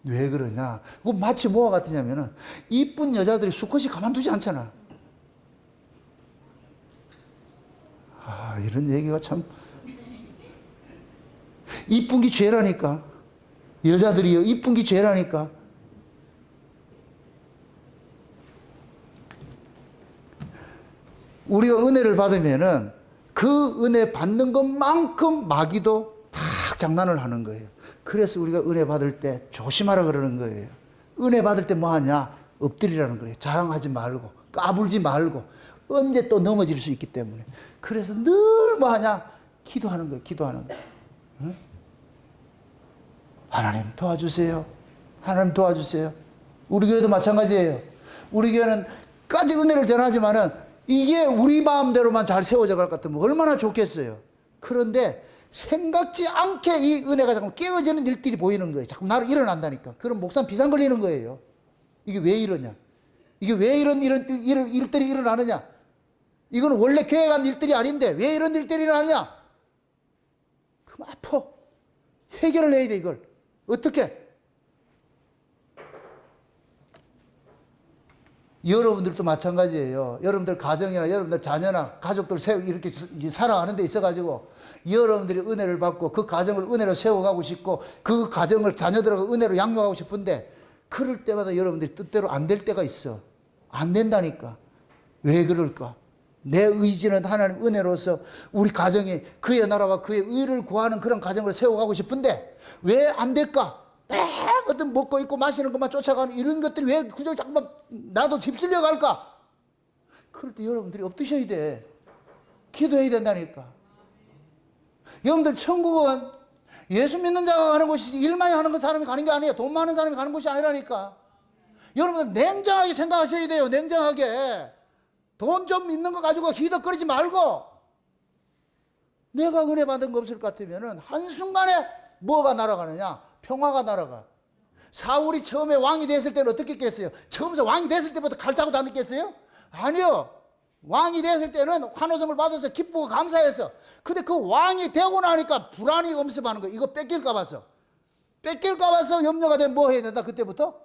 왜 그러냐? 그거 마치 뭐와 같으냐면은 이쁜 여자들이 수컷이 가만두지 않잖아. 이런 얘기가 참 이쁜 게 죄라니까. 여자들이요 이쁜 게 죄라니까. 우리가 은혜를 받으면은 그 은혜 받는 것만큼 마귀도 다 장난을 하는 거예요. 그래서 우리가 은혜 받을 때 조심하라 그러는 거예요. 은혜 받을 때 뭐 하냐? 엎드리라는 거예요. 자랑하지 말고, 까불지 말고, 언제 또 넘어질 수 있기 때문에. 그래서 늘 뭐 하냐? 기도하는 거예요. 기도하는 거예요. 응? 하나님 도와주세요. 하나님 도와주세요. 우리 교회도 마찬가지예요. 우리 교회는 까지 은혜를 전하지만은 이게 우리 마음대로만 잘 세워져 갈 것 같으면 얼마나 좋겠어요. 그런데 생각지 않게 이 은혜가 자꾸 깨어지는 일들이 보이는 거예요. 자꾸 나를 일어난다니까. 그럼 목사는 비상 걸리는 거예요. 이게 왜 이러냐? 이게 왜 이런 일들이 일어나느냐? 이건 원래 교회 간 일들이 아닌데 왜 이런 일들이 일어나냐? 그럼 아파. 해결을 해야 돼 이걸. 어떻게? 여러분들도 마찬가지예요. 여러분들 가정이나 여러분들 자녀나 가족들 이렇게 살아가는 데 있어가지고 여러분들이 은혜를 받고 그 가정을 은혜로 세워가고 싶고 그 가정을 자녀들하고 은혜로 양육하고 싶은데 그럴 때마다 여러분들이 뜻대로 안 될 때가 있어. 안 된다니까. 왜 그럴까? 내 의지는 하나님 은혜로서 우리 가정이 그의 나라와 그의 의를 구하는 그런 가정을 세워가고 싶은데 왜 안 될까? 어떤 먹고 있고 마시는 것만 쫓아가는 이런 것들이 왜 그저 자꾸만 나도 휩쓸려 갈까? 그럴 때 여러분들이 엎드셔야 돼. 기도해야 된다니까. 여러분들 천국은 예수 믿는 자가 가는 곳이지 일 많이 하는 사람이 가는 게 아니에요. 돈 많은 사람이 가는 곳이 아니라니까. 여러분들 냉정하게 생각하셔야 돼요. 냉정하게. 돈 좀 있는 거 가지고 희덕거리지 말고 내가 은혜 받은 거 없을 것 같으면 한순간에 뭐가 날아가느냐? 평화가 날아가. 사울이 처음에 왕이 됐을 때는 어떻게 했겠어요? 처음부터 왕이 됐을 때부터 칼 차고 다녔겠어요? 아니요. 왕이 됐을 때는 환호성을 받아서 기쁘고 감사해서. 근데 그 왕이 되고 나니까 불안이 엄습하는 거예요. 이거 뺏길까 봐서. 뺏길까 봐서 염려가 되면 뭐 해야 된다? 그때부터?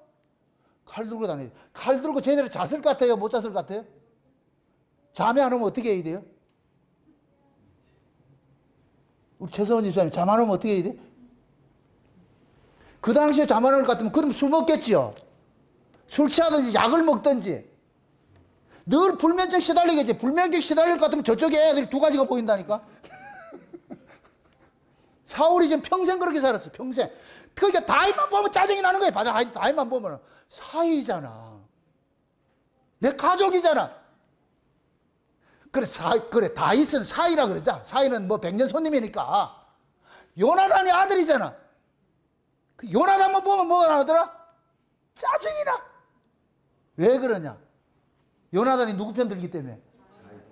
칼 들고 다녀요. 칼 들고 제대로 잤을 것 같아요? 못 잤을 것 같아요? 잠이 안 오면 어떻게 해야 돼요? 우리 최성원 집사님 잠 안 오면 어떻게 해야 돼? 그 당시에 잠 안 올 것 같으면 그럼 술 먹겠지요. 술 취하든지 약을 먹든지 늘 불면증 시달리겠지. 불면증 시달릴 것 같으면 저쪽에 애들이 두 가지가 보인다니까. 사울이 지금 평생 그렇게 살았어. 평생. 그러니까 다윗만 보면 짜증이 나는 거예요. 다윗만 보면 사이잖아. 내 가족이잖아. 그래 다윗은 사이라 그러자. 사이는 뭐 백년 손님이니까. 요나단이 아들이잖아. 그 요나단만 보면 뭐가 나오더라? 짜증이 나. 왜 그러냐? 요나단이 누구 편 들기 때문에?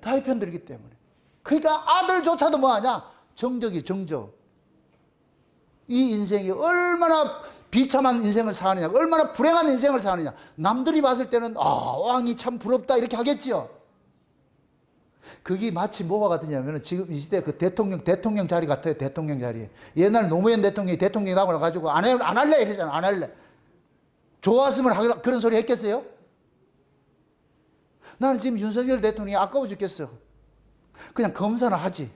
다윗 편 들기 때문에. 그러니까 아들조차도 뭐하냐? 정적이 정적. 이 인생이 얼마나 비참한 인생을 사느냐, 얼마나 불행한 인생을 사느냐. 남들이 봤을 때는 왕이 참 부럽다 이렇게 하겠지요. 그게 마치 뭐가 같으냐면 지금 이 시대 그 대통령 자리 같아요. 대통령 자리. 옛날 노무현 대통령이 대통령 나고 가지고 안 할래 이러잖아. 안 할래. 좋았으면 그런 소리 했겠어요? 나는 지금 윤석열 대통령이 아까워 죽겠어. 그냥 검사나 하지.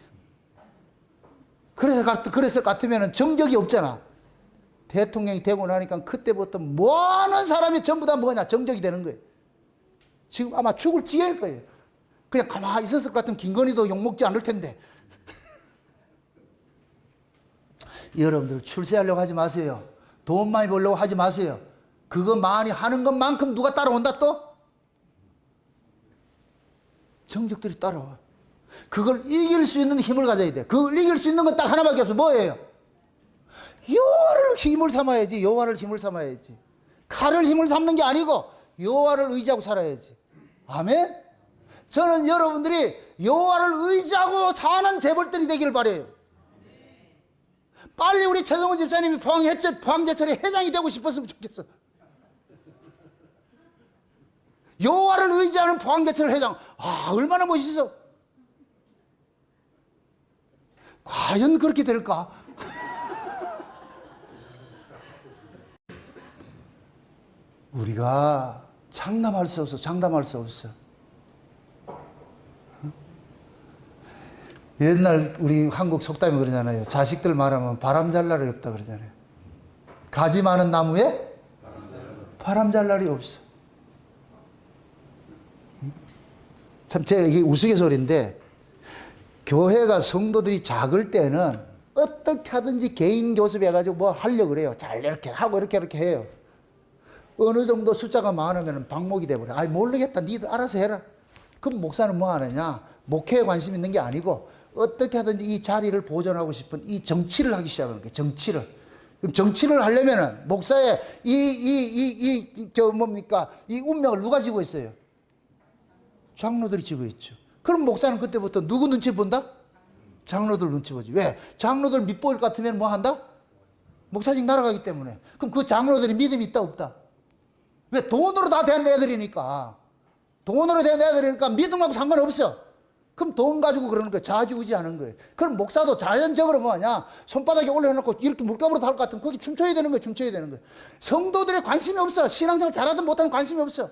그랬을 것 같으면 정적이 없잖아. 대통령이 되고 나니까 그때부터 뭐하는 사람이 전부 다 뭐냐? 정적이 되는 거예요. 지금 아마 죽을 지경일 거예요. 그냥 가만히 있었을 것 같으면 김건희도 욕먹지 않을 텐데. 여러분들 출세하려고 하지 마세요. 돈 많이 벌려고 하지 마세요. 그거 많이 하는 것만큼 누가 따라온다 또? 정적들이 따라와. 그걸 이길 수 있는 힘을 가져야 돼. 그걸 이길 수 있는 건 딱 하나밖에 없어. 뭐예요? 여호와를 힘을 삼아야지. 여호와를 힘을 삼아야지. 칼을 힘을 삼는 게 아니고 여호와를 의지하고 살아야지. 아멘? 저는 여러분들이 여호와를 의지하고 사는 재벌들이 되기를 바라요. 빨리 우리 최성원 집사님이 포항제철의 회장이 되고 싶었으면 좋겠어. 여호와를 의지하는 포항제철 회장. 얼마나 멋있어. 과연 그렇게 될까? 우리가 장담할 수 없어. 옛날 우리 한국 속담이 그러잖아요. 자식들 말하면 바람 잘 날이 없다 그러잖아요. 가지 많은 나무에 바람 잘 날이 없어. 참 제가 이게 우스갯소리인데 교회가 성도들이 작을 때는 어떻게 하든지 개인 교습해가지고 뭐 하려고 그래요. 잘 이렇게 하고 이렇게 해요. 어느 정도 숫자가 많으면 방목이 돼버려. 모르겠다. 니들 알아서 해라. 그럼 목사는 뭐 하느냐? 목회에 관심 있는 게 아니고 어떻게 하든지 이 자리를 보존하고 싶은 이 정치를 하기 시작하는 거예요. 정치를. 그럼 정치를 하려면은 목사의 이 운명을 누가 지고 있어요? 장로들이 지고 있죠. 그럼 목사는 그때부터 누구 눈치 본다? 장로들 눈치 보지. 왜? 장로들 밑보일 것 같으면 뭐 한다? 목사직 날아가기 때문에. 그럼 그 장로들이 믿음이 있다 없다? 왜? 돈으로 다 된 애들이니까. 돈으로 된 애들이니까 믿음하고 상관없어. 그럼 돈 가지고 그러는 거예요. 좌지우지하는 거예요. 그럼 목사도 자연적으로 뭐하냐? 손바닥에 올려놓고 이렇게 물감으로 달 것 같으면 거기 춤춰야 되는 거예요. 춤춰야 되는 거예요. 성도들의 관심이 없어. 신앙생활 잘하든 못하든 관심이 없어.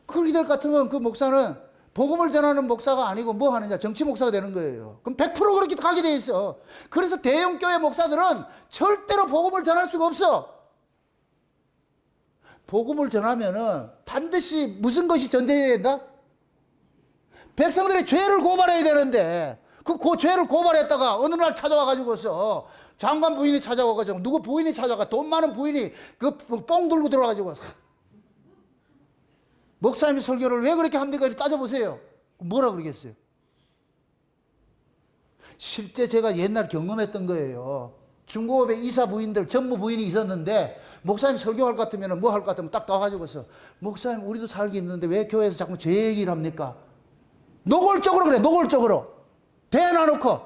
그렇게 될 것 같으면 그 목사는 복음을 전하는 목사가 아니고 뭐 하느냐? 정치 목사가 되는 거예요. 그럼 100% 그렇게 가게 돼 있어. 그래서 대형교회 목사들은 절대로 복음을 전할 수가 없어. 복음을 전하면은 반드시 무슨 것이 전제해야 된다? 백성들의 죄를 고발해야 되는데 그 죄를 고발했다가 어느 날 찾아와가지고서 장관 부인이 찾아와가지고 누구 부인이 찾아가 돈 많은 부인이 그 뽕 들고 들어와가지고 목사님이 설교를 왜 그렇게 합니까? 따져보세요. 뭐라 그러겠어요? 실제 제가 옛날 경험했던 거예요. 중고업의 이사 부인들, 전무 부인이 있었는데, 목사님 설교할 것 같으면 뭐 할 것 같으면 딱 나와가지고서, 목사님, 우리도 살기 힘든데 왜 교회에서 자꾸 제 얘기를 합니까? 노골적으로 그래, 노골적으로. 대놔놓고.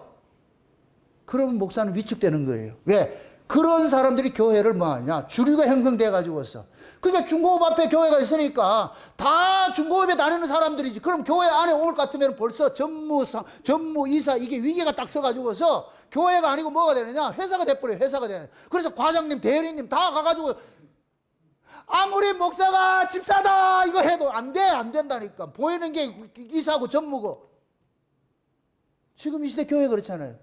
그러면 목사는 위축되는 거예요. 왜? 그런 사람들이 교회를 뭐하냐? 주류가 형성돼 가지고서. 그러니까 중고급 앞에 교회가 있으니까 다 중고급에 다니는 사람들이지. 그럼 교회 안에 올 것 같으면 벌써 전무, 이사 이게 위계가 딱 서가지고서 교회가 아니고 뭐가 되느냐? 회사가 돼버려요. 회사가 되느냐. 그래서 과장님, 대리님 다 가가지고 아무리 목사가 집사다 이거 해도 안 돼. 안 된다니까. 보이는 게 이사고 전무고. 지금 이 시대 교회 그렇잖아요.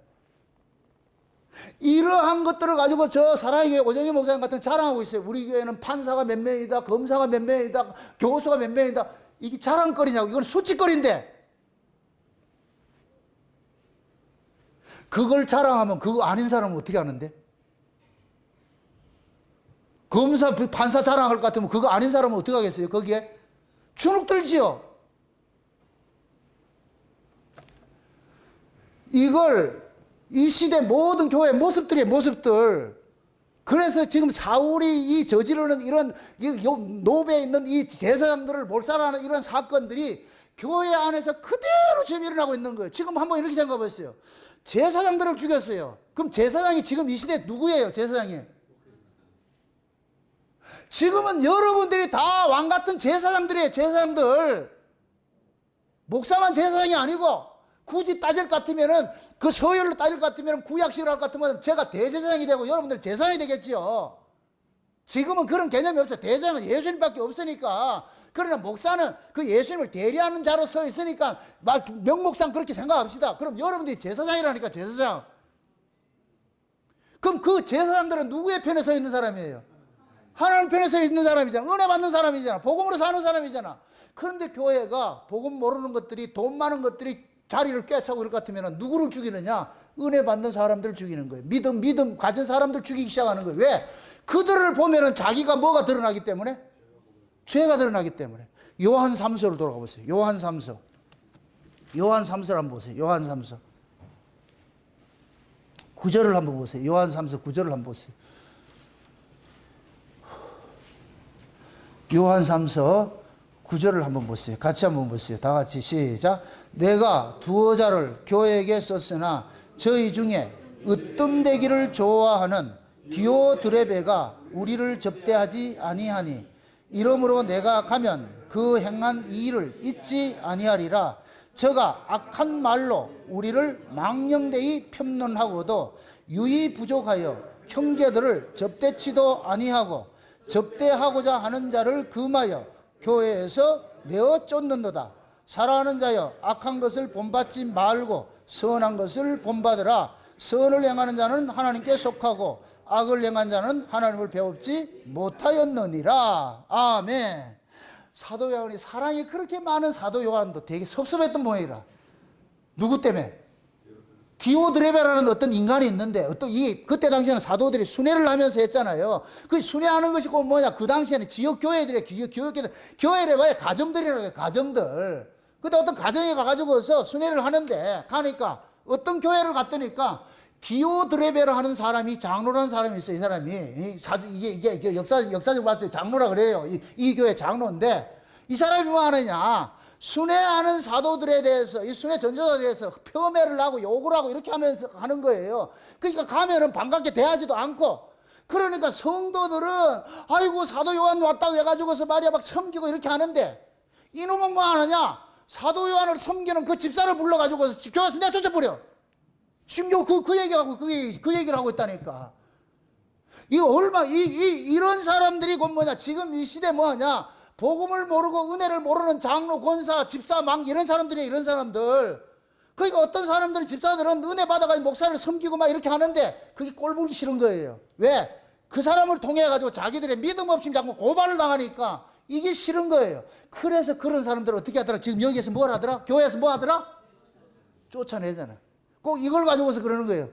이러한 것들을 가지고 저 사랑의 교회 오정희 목사님 같은 자랑하고 있어요. 우리 교회는 판사가 몇 명이다, 검사가 몇 명이다, 교수가 몇 명이다. 이게 자랑거리냐고. 이건 수치거리인데. 그걸 자랑하면 그거 아닌 사람은 어떻게 하는데? 검사, 판사 자랑할 것 같으면 그거 아닌 사람은 어떻게 하겠어요? 거기에 주눅 들지요. 이걸 이 시대 모든 교회 모습들이에요, 모습들. 그래서 지금 사울이 이 저지르는 이런 노베에 있는 이 제사장들을 몰살하는 이런 사건들이 교회 안에서 그대로 지금 일어나고 있는 거예요. 지금 한번 이렇게 생각해 보세요. 제사장들을 죽였어요. 그럼 제사장이 지금 이 시대 누구예요? 제사장이. 지금은 여러분들이 다 왕 같은 제사장들이에요. 제사장들. 목사만 제사장이 아니고 굳이 따질 것 같으면은 그 서열로 따질 것 같으면 구약식으로 할 것 같으면 제가 대제사장이 되고 여러분들 제사장이 되겠지요. 지금은 그런 개념이 없어요. 대제사장은 예수님밖에 없으니까. 그러나 목사는 그 예수님을 대리하는 자로 서 있으니까 명목상 그렇게 생각합시다. 그럼 여러분들이 제사장이라니까. 제사장. 그럼 그 제사장들은 누구의 편에 서 있는 사람이에요? 하나님 편에 서 있는 사람이잖아. 은혜 받는 사람이잖아. 복음으로 사는 사람이잖아. 그런데 교회가 복음 모르는 것들이, 돈 많은 것들이 자리를 꿰차고 그럴 것 같으면 누구를 죽이느냐? 은혜 받는 사람들을 죽이는 거예요. 믿음 가진 사람들 죽이기 시작하는 거예요. 왜? 그들을 보면은 자기가 뭐가 드러나기 때문에? 죄가 드러나기 때문에. 요한 3서로 돌아가 보세요. 요한 3서. 요한 3서를 한번 보세요. 요한 3서. 9절을 한번 보세요. 요한 3서 9절을 한번 보세요. 요한 3서 9절을 한번 보세요. 같이 한번 보세요. 다 같이 시작. 내가 두어 자를 교회에게 썼으나 저희 중에 으뜸되기를 좋아하는 디오드레베가 우리를 접대하지 아니하니 이러므로 내가 가면 그 행한 이 일을 잊지 아니하리라. 저가 악한 말로 우리를 망령되이 편론하고도 유의 부족하여 형제들을 접대치도 아니하고 접대하고자 하는 자를 금하여 교회에서 내어 쫓는도다. 사랑하는 자여, 악한 것을 본받지 말고 선한 것을 본받으라. 선을 행하는 자는 하나님께 속하고 악을 행한 자는 하나님을 배웁지 못하였느니라. 아멘. 사도 요한이 사랑이 그렇게 많은 사도 요한도 되게 섭섭했던 모양이라. 누구 때문에? 디오드레베라는 어떤 인간이 있는데, 그때 당시에는 사도들이 순회를 하면서 했잖아요. 그 순회하는 것이 곧 뭐냐? 그 당시에는 지역 교회들의 교회를 왜 가정들이라고 해요, 가정들. 근데 어떤 가정에 가가지고서 순회를 하는데, 가니까 어떤 교회를 갔더니까 디오드레베라 하는 사람이, 장로라는 사람이 있어요. 이 사람이. 이게 역사적으로 봤을 때 장로라 그래요. 이 교회 장로인데, 이 사람이 뭐 하느냐? 순회하는 사도들에 대해서, 이 순회 전도자에 대해서 폄훼를 하고 욕을 하고 이렇게 하면서 하는 거예요. 그러니까 가면은 반갑게 대하지도 않고, 그러니까 성도들은 아이고 사도 요한 왔다고 해가지고서 말이야 막 섬기고 이렇게 하는데, 이놈은 뭐 하느냐? 사도 요한을 섬기는 그 집사를 불러가지고서 교회에서 내쫓아버려. 심지어 그 얘기하고 그 얘기를 하고 있다니까. 이런 사람들이 곧 뭐냐? 지금 이 시대 뭐 하냐? 복음을 모르고 은혜를 모르는 장로, 권사, 집사, 망 이런 사람들이 이런 사람들. 그러니까 어떤 사람들은 집사들은 은혜 받아가지고 목사를 섬기고 막 이렇게 하는데 그게 꼴보기 싫은 거예요. 왜? 그 사람을 통해 가지고 자기들의 믿음 없이 자꾸 고발을 당하니까 이게 싫은 거예요. 그래서 그런 사람들은 어떻게 하더라? 지금 여기에서 뭘 하더라? 교회에서 뭐 하더라? 쫓아내잖아. 꼭 이걸 가지고서 그러는 거예요.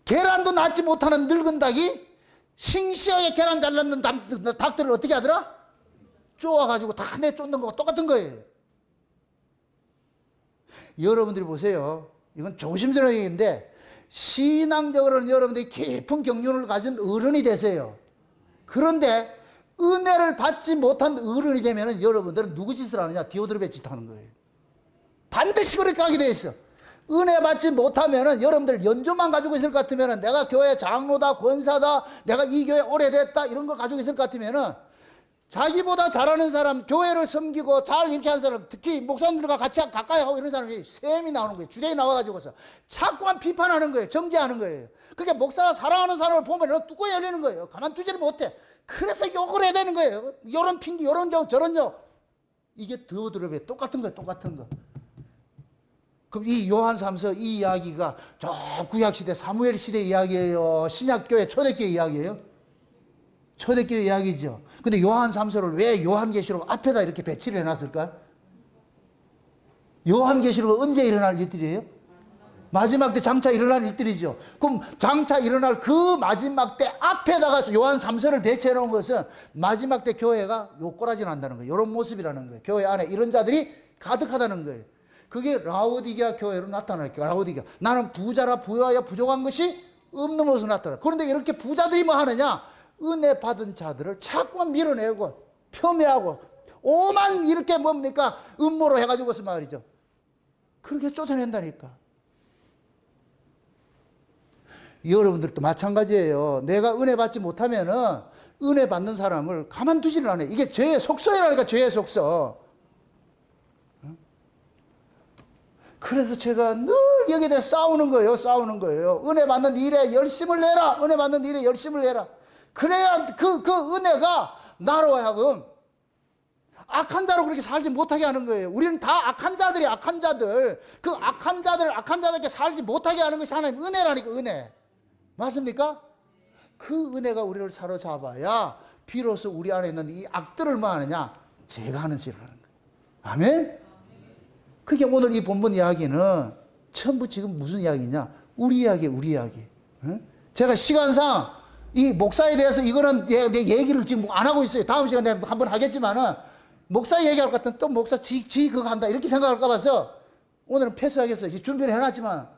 계란도 낳지 못하는 늙은 닭이 싱싱하게 계란 잘 낳는 닭들을 어떻게 하더라? 쪼아가지고 다 내쫓는 거와 똑같은 거예요. 여러분들이 보세요. 이건 조심스러운 얘기인데, 신앙적으로는 여러분들이 깊은 경륜을 가진 어른이 되세요. 그런데 은혜를 받지 못한 어른이 되면 여러분들은 누구 짓을 하느냐? 디오드레베 짓 하는 거예요. 반드시 그렇게 하게 돼 있어. 은혜 받지 못하면은 여러분들 연조만 가지고 있을 것 같으면은 내가 교회 장로다, 권사다, 내가 이 교회 오래됐다 이런 걸 가지고 있을 것 같으면은 자기보다 잘하는 사람, 교회를 섬기고 잘 이렇게 하는 사람, 특히 목사님들과 같이 가까이 하고 이런 사람이 셈이 나오는 거예요. 주제에 나와가지고서 자꾸만 비판하는 거예요. 정죄하는 거예요. 그게 목사가 사랑하는 사람을 보면 뚜껑이 열리는 거예요. 가만두지를 못해. 그래서 욕을 해야 되는 거예요. 요런 핑계, 요런 정, 저런 정. 이게 드어드럽에 똑같은 거예요. 똑같은 거. 그럼 이 요한 3서 이 이야기가 저 구약시대 사무엘 시대 이야기예요? 신약교회 초대교회 이야기예요? 초대교회 이야기죠. 근데 요한 3서를 왜 요한계시록 앞에다 이렇게 배치를 해놨을까? 요한계시록은 언제 일어날 일들이에요? 마지막 때 장차 일어날 일들이죠. 그럼 장차 일어날 그 마지막 때 앞에다가 요한 3서를 배치해 놓은 것은 마지막 때 교회가 요꼬라지 난다는 거예요. 이런 모습이라는 거예요. 교회 안에 이런 자들이 가득하다는 거예요. 그게 라오디게아 교회로 나타나요. 라오디게아. 나는 부자라 부여하여 부족한 것이 없는 것으로 나타나. 그런데 이렇게 부자들이 뭐 하느냐? 은혜 받은 자들을 자꾸만 밀어내고 폄훼하고 오만 이렇게 뭡니까? 음모로 해가지고서 말이죠. 그렇게 쫓아낸다니까. 여러분들도 마찬가지예요. 내가 은혜 받지 못하면은 은혜 받는 사람을 가만두지를 않아요. 이게 죄의 속성이라니까, 죄의 속성. 그래서 제가 늘 여기에 대해 싸우는 거예요. 싸우는 거예요. 은혜 받는 일에 열심을 내라. 은혜 받는 일에 열심을 내라. 그래야 그 은혜가 나로 하여금 악한 자로 그렇게 살지 못하게 하는 거예요. 우리는 다 악한 자들이 악한 자들. 그 악한 자들께 살지 못하게 하는 것이 하나님 은혜라니까, 은혜. 맞습니까? 그 은혜가 우리를 사로잡아야 비로소 우리 안에 있는 이 악들을 뭐 하느냐? 제거하는 일을 하는 거예요. 아멘? 그게 오늘 이 본문 이야기는 전부 지금 무슨 이야기냐? 우리 이야기, 우리 이야기. 응? 제가 시간상 이 목사에 대해서 이거는 내 얘기를 지금 안 하고 있어요. 다음 시간에 한번 하겠지만은 목사 얘기할 것 같으면 또 목사 지 그거 한다 이렇게 생각할까 봐서 오늘은 패스하겠어요. 준비를 해놨지만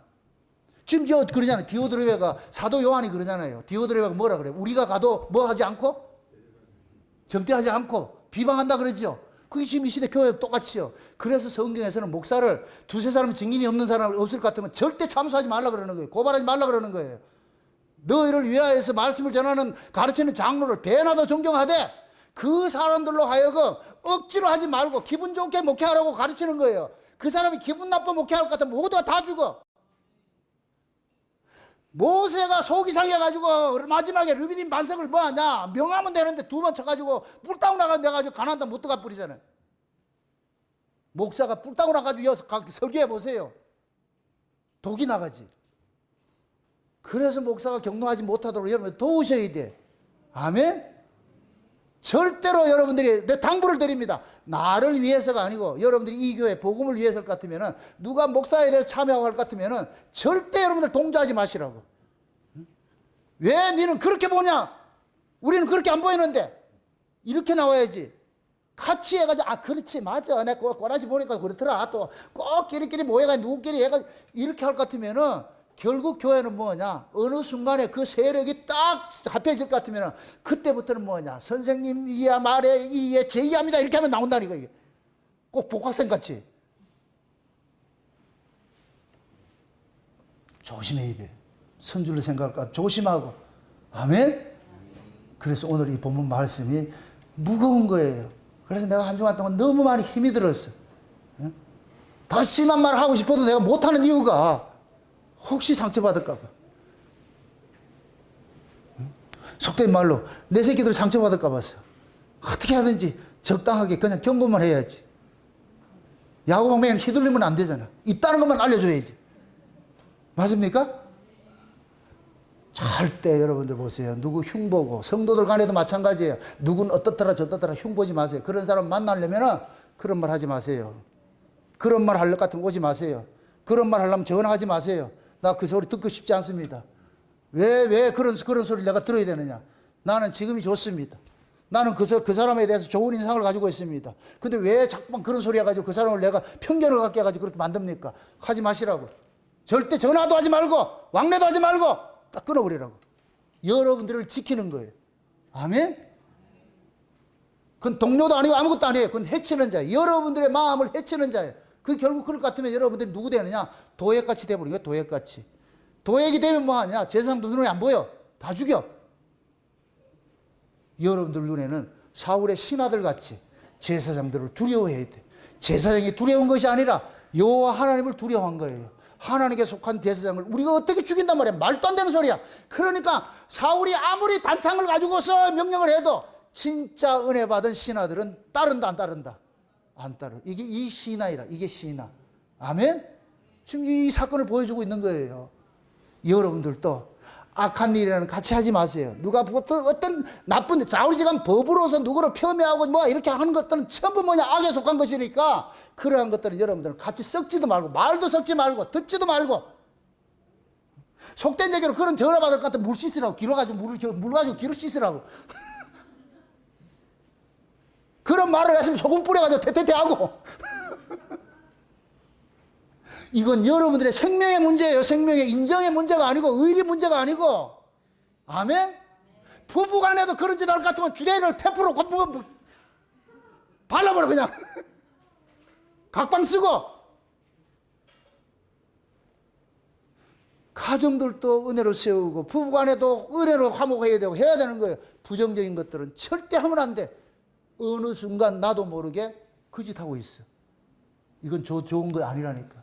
지금 그러잖아요. 디오드레베가 사도 요한이 그러잖아요. 디오드레베가 뭐라 그래요? 우리가 가도 뭐 하지 않고 적대하지 않고 비방한다 그러죠. 그게 지금 이 시대 교회 똑같이요. 그래서 성경에서는 목사를 두세 사람 증인이 없는 사람 없을 것 같으면 절대 참수하지 말라 그러는 거예요. 고발하지 말라 그러는 거예요. 너희를 위하여서 말씀을 전하는 가르치는 장로를 배나도 존경하되 그 사람들로 하여금 억지로 하지 말고 기분 좋게 목회하라고 가르치는 거예요. 그 사람이 기분 나빠 목회할 것 같으면 모두가 다 죽어. 모세가 속이 상해가지고 마지막에 르비딤 반석을 뭐하냐? 명하면 되는데 두 번 쳐가지고 뿔따고 나가지고 가나안도 못 들어가 버리잖아요. 목사가 뿔따고 나가지고 설교해 보세요. 독이 나가지. 그래서 목사가 경노하지 못하도록 여러분 도우셔야 돼. 아멘? 절대로 여러분들이 내 당부를 드립니다. 나를 위해서가 아니고 여러분들이 이 교회 복음을 위해서일 것 같으면은 누가 목사에 대해서 참여하고 할 것 같으면은 절대 여러분들 동조하지 마시라고. 왜 너는 그렇게 보냐? 우리는 그렇게 안 보이는데 이렇게 나와야지. 같이 해가지고 그렇지 맞아 내가 꼬라지 보니까 그렇더라. 또 꼭 끼리끼리 모여가지고 누구끼리 해가지고 이렇게 할 것 같으면은 결국 교회는 뭐냐? 어느 순간에 그 세력이 딱 합해질 것 같으면 그때부터는 뭐냐? 선생님 이야 말해 이에 제의합니다 이렇게 하면 나온다니까. 이게 꼭 복학생 같이. 조심해야 돼. 선줄로 생각할까 조심하고. 아멘? 그래서 오늘 이 본문 말씀이 무거운 거예요. 그래서 내가 한 주간 동안 너무 많이 힘이 들었어. 더 심한 말을 하고 싶어도 내가 못하는 이유가 혹시 상처받을까 봐. 속된 말로 내 새끼들 상처받을까 봐서 어떻게 하든지 적당하게 그냥 경고만 해야지. 야구방망이는 휘둘리면 안 되잖아. 있다는 것만 알려줘야지. 맞습니까? 절대 여러분들 보세요. 누구 흉보고 성도들 간에도 마찬가지예요. 누군 어떻더라 저떻더라 흉보지 마세요. 그런 사람 만나려면은 그런 말 하지 마세요. 그런 말 할 것 같으면 오지 마세요. 그런 말 하려면 전화하지 마세요. 나 그 소리 듣고 싶지 않습니다. 왜 그런 소리를 내가 들어야 되느냐? 나는 지금이 좋습니다. 나는 그 사람에 대해서 좋은 인상을 가지고 있습니다. 근데 왜 자꾸만 그런 소리 해가지고 그 사람을 내가 편견을 갖게 해가지고 그렇게 만듭니까? 하지 마시라고. 절대 전화도 하지 말고 왕래도 하지 말고 딱 끊어버리라고. 여러분들을 지키는 거예요. 아멘? 그건 동료도 아니고 아무것도 아니에요. 그건 해치는 자예요. 여러분들의 마음을 해치는 자예요. 그 결국 그럴 것 같으면 여러분들이 누구 되느냐? 도액같이 돼버린 거예요. 도액같이. 도액이 되면 뭐 하냐? 제사장도 눈에 안 보여. 다 죽여. 여러분들 눈에는 사울의 신하들 같이 제사장들을 두려워해야 돼. 제사장이 두려운 것이 아니라 여호와 하나님을 두려워한 거예요. 하나님께 속한 제사장을 우리가 어떻게 죽인단 말이야. 말도 안 되는 소리야. 그러니까 사울이 아무리 단창을 가지고서 명령을 해도 진짜 은혜 받은 신하들은 따른다 안 따른다? 안 따르. 이게 이 신하이라. 이게 신하. 아멘? 지금 이 사건을 보여주고 있는 거예요. 여러분들도 악한 일이라는 같이 하지 마세요. 누가 어떤 나쁜 자우리지간 법으로서 누구를 폄훼하고 뭐 이렇게 하는 것들은 전부 뭐냐 악에 속한 것이니까 그러한 것들은 여러분들 같이 썩지도 말고 말도 섞지 말고 듣지도 말고 속된 얘기로 그런 전화 받을 것 같으면 물 씻으라고 기로 가지고 물 가지고 기로 씻으라고 그런 말을 했으면 소금 뿌려가지고 태태태 하고 이건 여러분들의 생명의 문제예요. 생명의 인정의 문제가 아니고 의리 문제가 아니고 아멘? 부부간에도 그런 짓 할 것 같으면 주대를 테프로 발라버려 그냥 각방 쓰고 가정들도 은혜로 세우고 부부간에도 은혜로 화목해야 되고 해야 되는 거예요. 부정적인 것들은 절대 하면 안 돼. 어느 순간 나도 모르게 그 짓 하고 있어. 이건 좋은 거 아니라니까.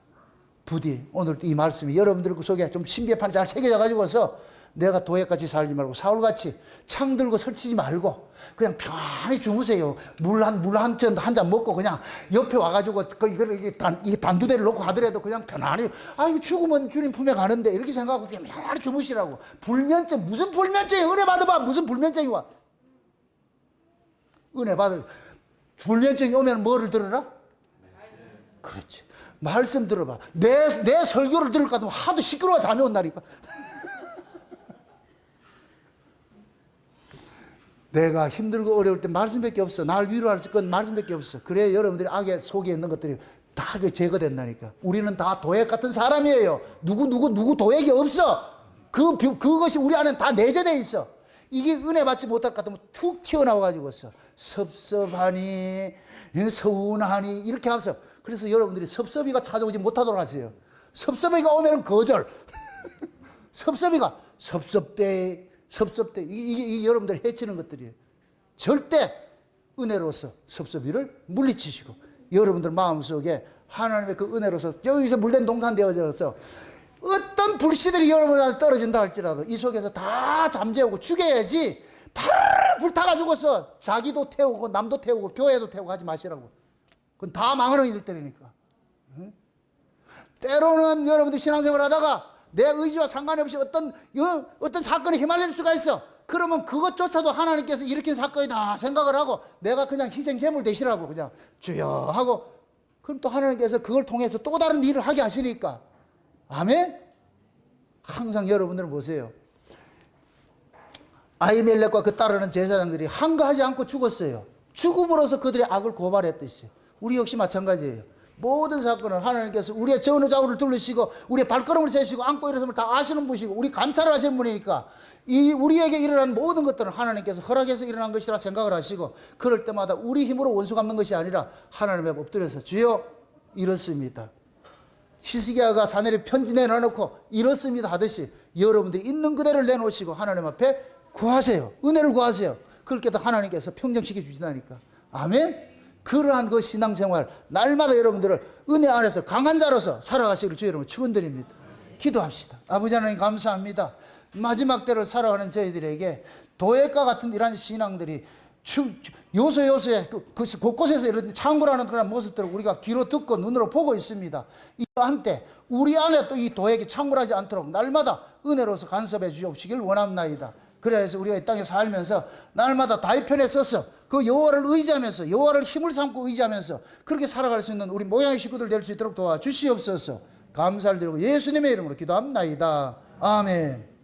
부디 오늘 이 말씀이 여러분들 속에 좀 신비판이 잘 새겨져 가지고서 내가 도액같이 살지 말고 사울같이 창 들고 설치지 말고 그냥 편안히 주무세요. 물 한 잔 먹고 그냥 옆에 와가지고 이게 단두대를 놓고 하더라도 그냥 편안히 이거 죽으면 주님 품에 가는데 이렇게 생각하고 그냥 편안히 주무시라고. 불면증 무슨 불면증이 은혜 받아봐. 무슨 불면증이 와. 은혜 받을 불면증이 오면 뭐를 들으라? 그렇지. 말씀 들어봐. 내 설교를 들을 것 같으면 하도 시끄러워 잠이 온다니까. 내가 힘들고 어려울 때 말씀밖에 없어. 날 위로할 건 말씀밖에 없어. 그래야 여러분들이 악의 속에 있는 것들이 다 제거된다니까. 우리는 다 도액 같은 사람이에요. 누구 도액이 없어. 그것이 우리 안에 다 내재되어 있어. 이게 은혜 받지 못할 것 같으면 툭 튀어나와가지고 있어. 섭섭하니, 서운하니, 이렇게 하면서. 그래서 여러분들이 섭섭이가 찾아오지 못하도록 하세요. 섭섭이가 오면 거절. 섭섭이가 섭섭대. 이게 여러분들 해치는 것들이에요. 절대 은혜로서 섭섭이를 물리치시고 여러분들 마음속에 하나님의 그 은혜로서 여기서 물된 동산 되어져서 어떤 불씨들이 여러분한테 떨어진다 할지라도 이 속에서 다 잠재우고 죽여야지 팔 불타가지고서 자기도 태우고 남도 태우고 교회도 태우고 하지 마시라고. 그건 다 망하는 일들이니까. 때로는 여러분들 신앙생활 하다가 내 의지와 상관없이 어떤 사건에 휘말릴 수가 있어. 그러면 그것조차도 하나님께서 일으킨 사건이다 생각을 하고 내가 그냥 희생제물 되시라고 그냥 주여 하고 그럼 또 하나님께서 그걸 통해서 또 다른 일을 하게 하시니까. 아멘? 항상 여러분들은 보세요. 아히멜렉과 그 따르는 제사장들이 한가하지 않고 죽었어요. 죽음으로써 그들의 악을 고발했듯이 우리 역시 마찬가지예요. 모든 사건은 하나님께서 우리의 전후좌우를 둘러시고 우리의 발걸음을 세시고 안고 일어섬을 다 아시는 분이시고 우리 감찰을 하시는 분이니까 우리에게 일어난 모든 것들은 하나님께서 허락해서 일어난 것이라 생각을 하시고 그럴 때마다 우리 힘으로 원수 갚는 것이 아니라 하나님의 엎드려서 주여 이렇습니다. 히스기야가 사내리 편지 내놔놓고 이렇습니다 하듯이 여러분들이 있는 그대를 내놓으시고 하나님 앞에 구하세요. 은혜를 구하세요. 그렇게 해도 하나님께서 평정시켜 주신다니까. 아멘? 그러한 그 신앙생활 날마다 여러분들을 은혜 안에서 강한 자로서 살아가시기를 주의 이름으로 축원드립니다. 기도합시다. 아버지 하나님 감사합니다. 마지막 때를 살아가는 저희들에게 도액과 같은 이러한 신앙들이 요소요소에 곳곳에서 이런 창궐하는 그런 모습들을 우리가 귀로 듣고 눈으로 보고 있습니다. 이러한 때 우리 안에 또 이 도액이 창궐하지 않도록 날마다 은혜로서 간섭해 주옵시길 원합나이다. 그래서 우리가 이 땅에 살면서 날마다 다윗 편에 서서 그 여호와를 의지하면서 여호와를 힘을 삼고 의지하면서 그렇게 살아갈 수 있는 우리 모양의 식구들 될 수 있도록 도와주시옵소서. 감사를 드리고 예수님의 이름으로 기도합나이다. 아멘.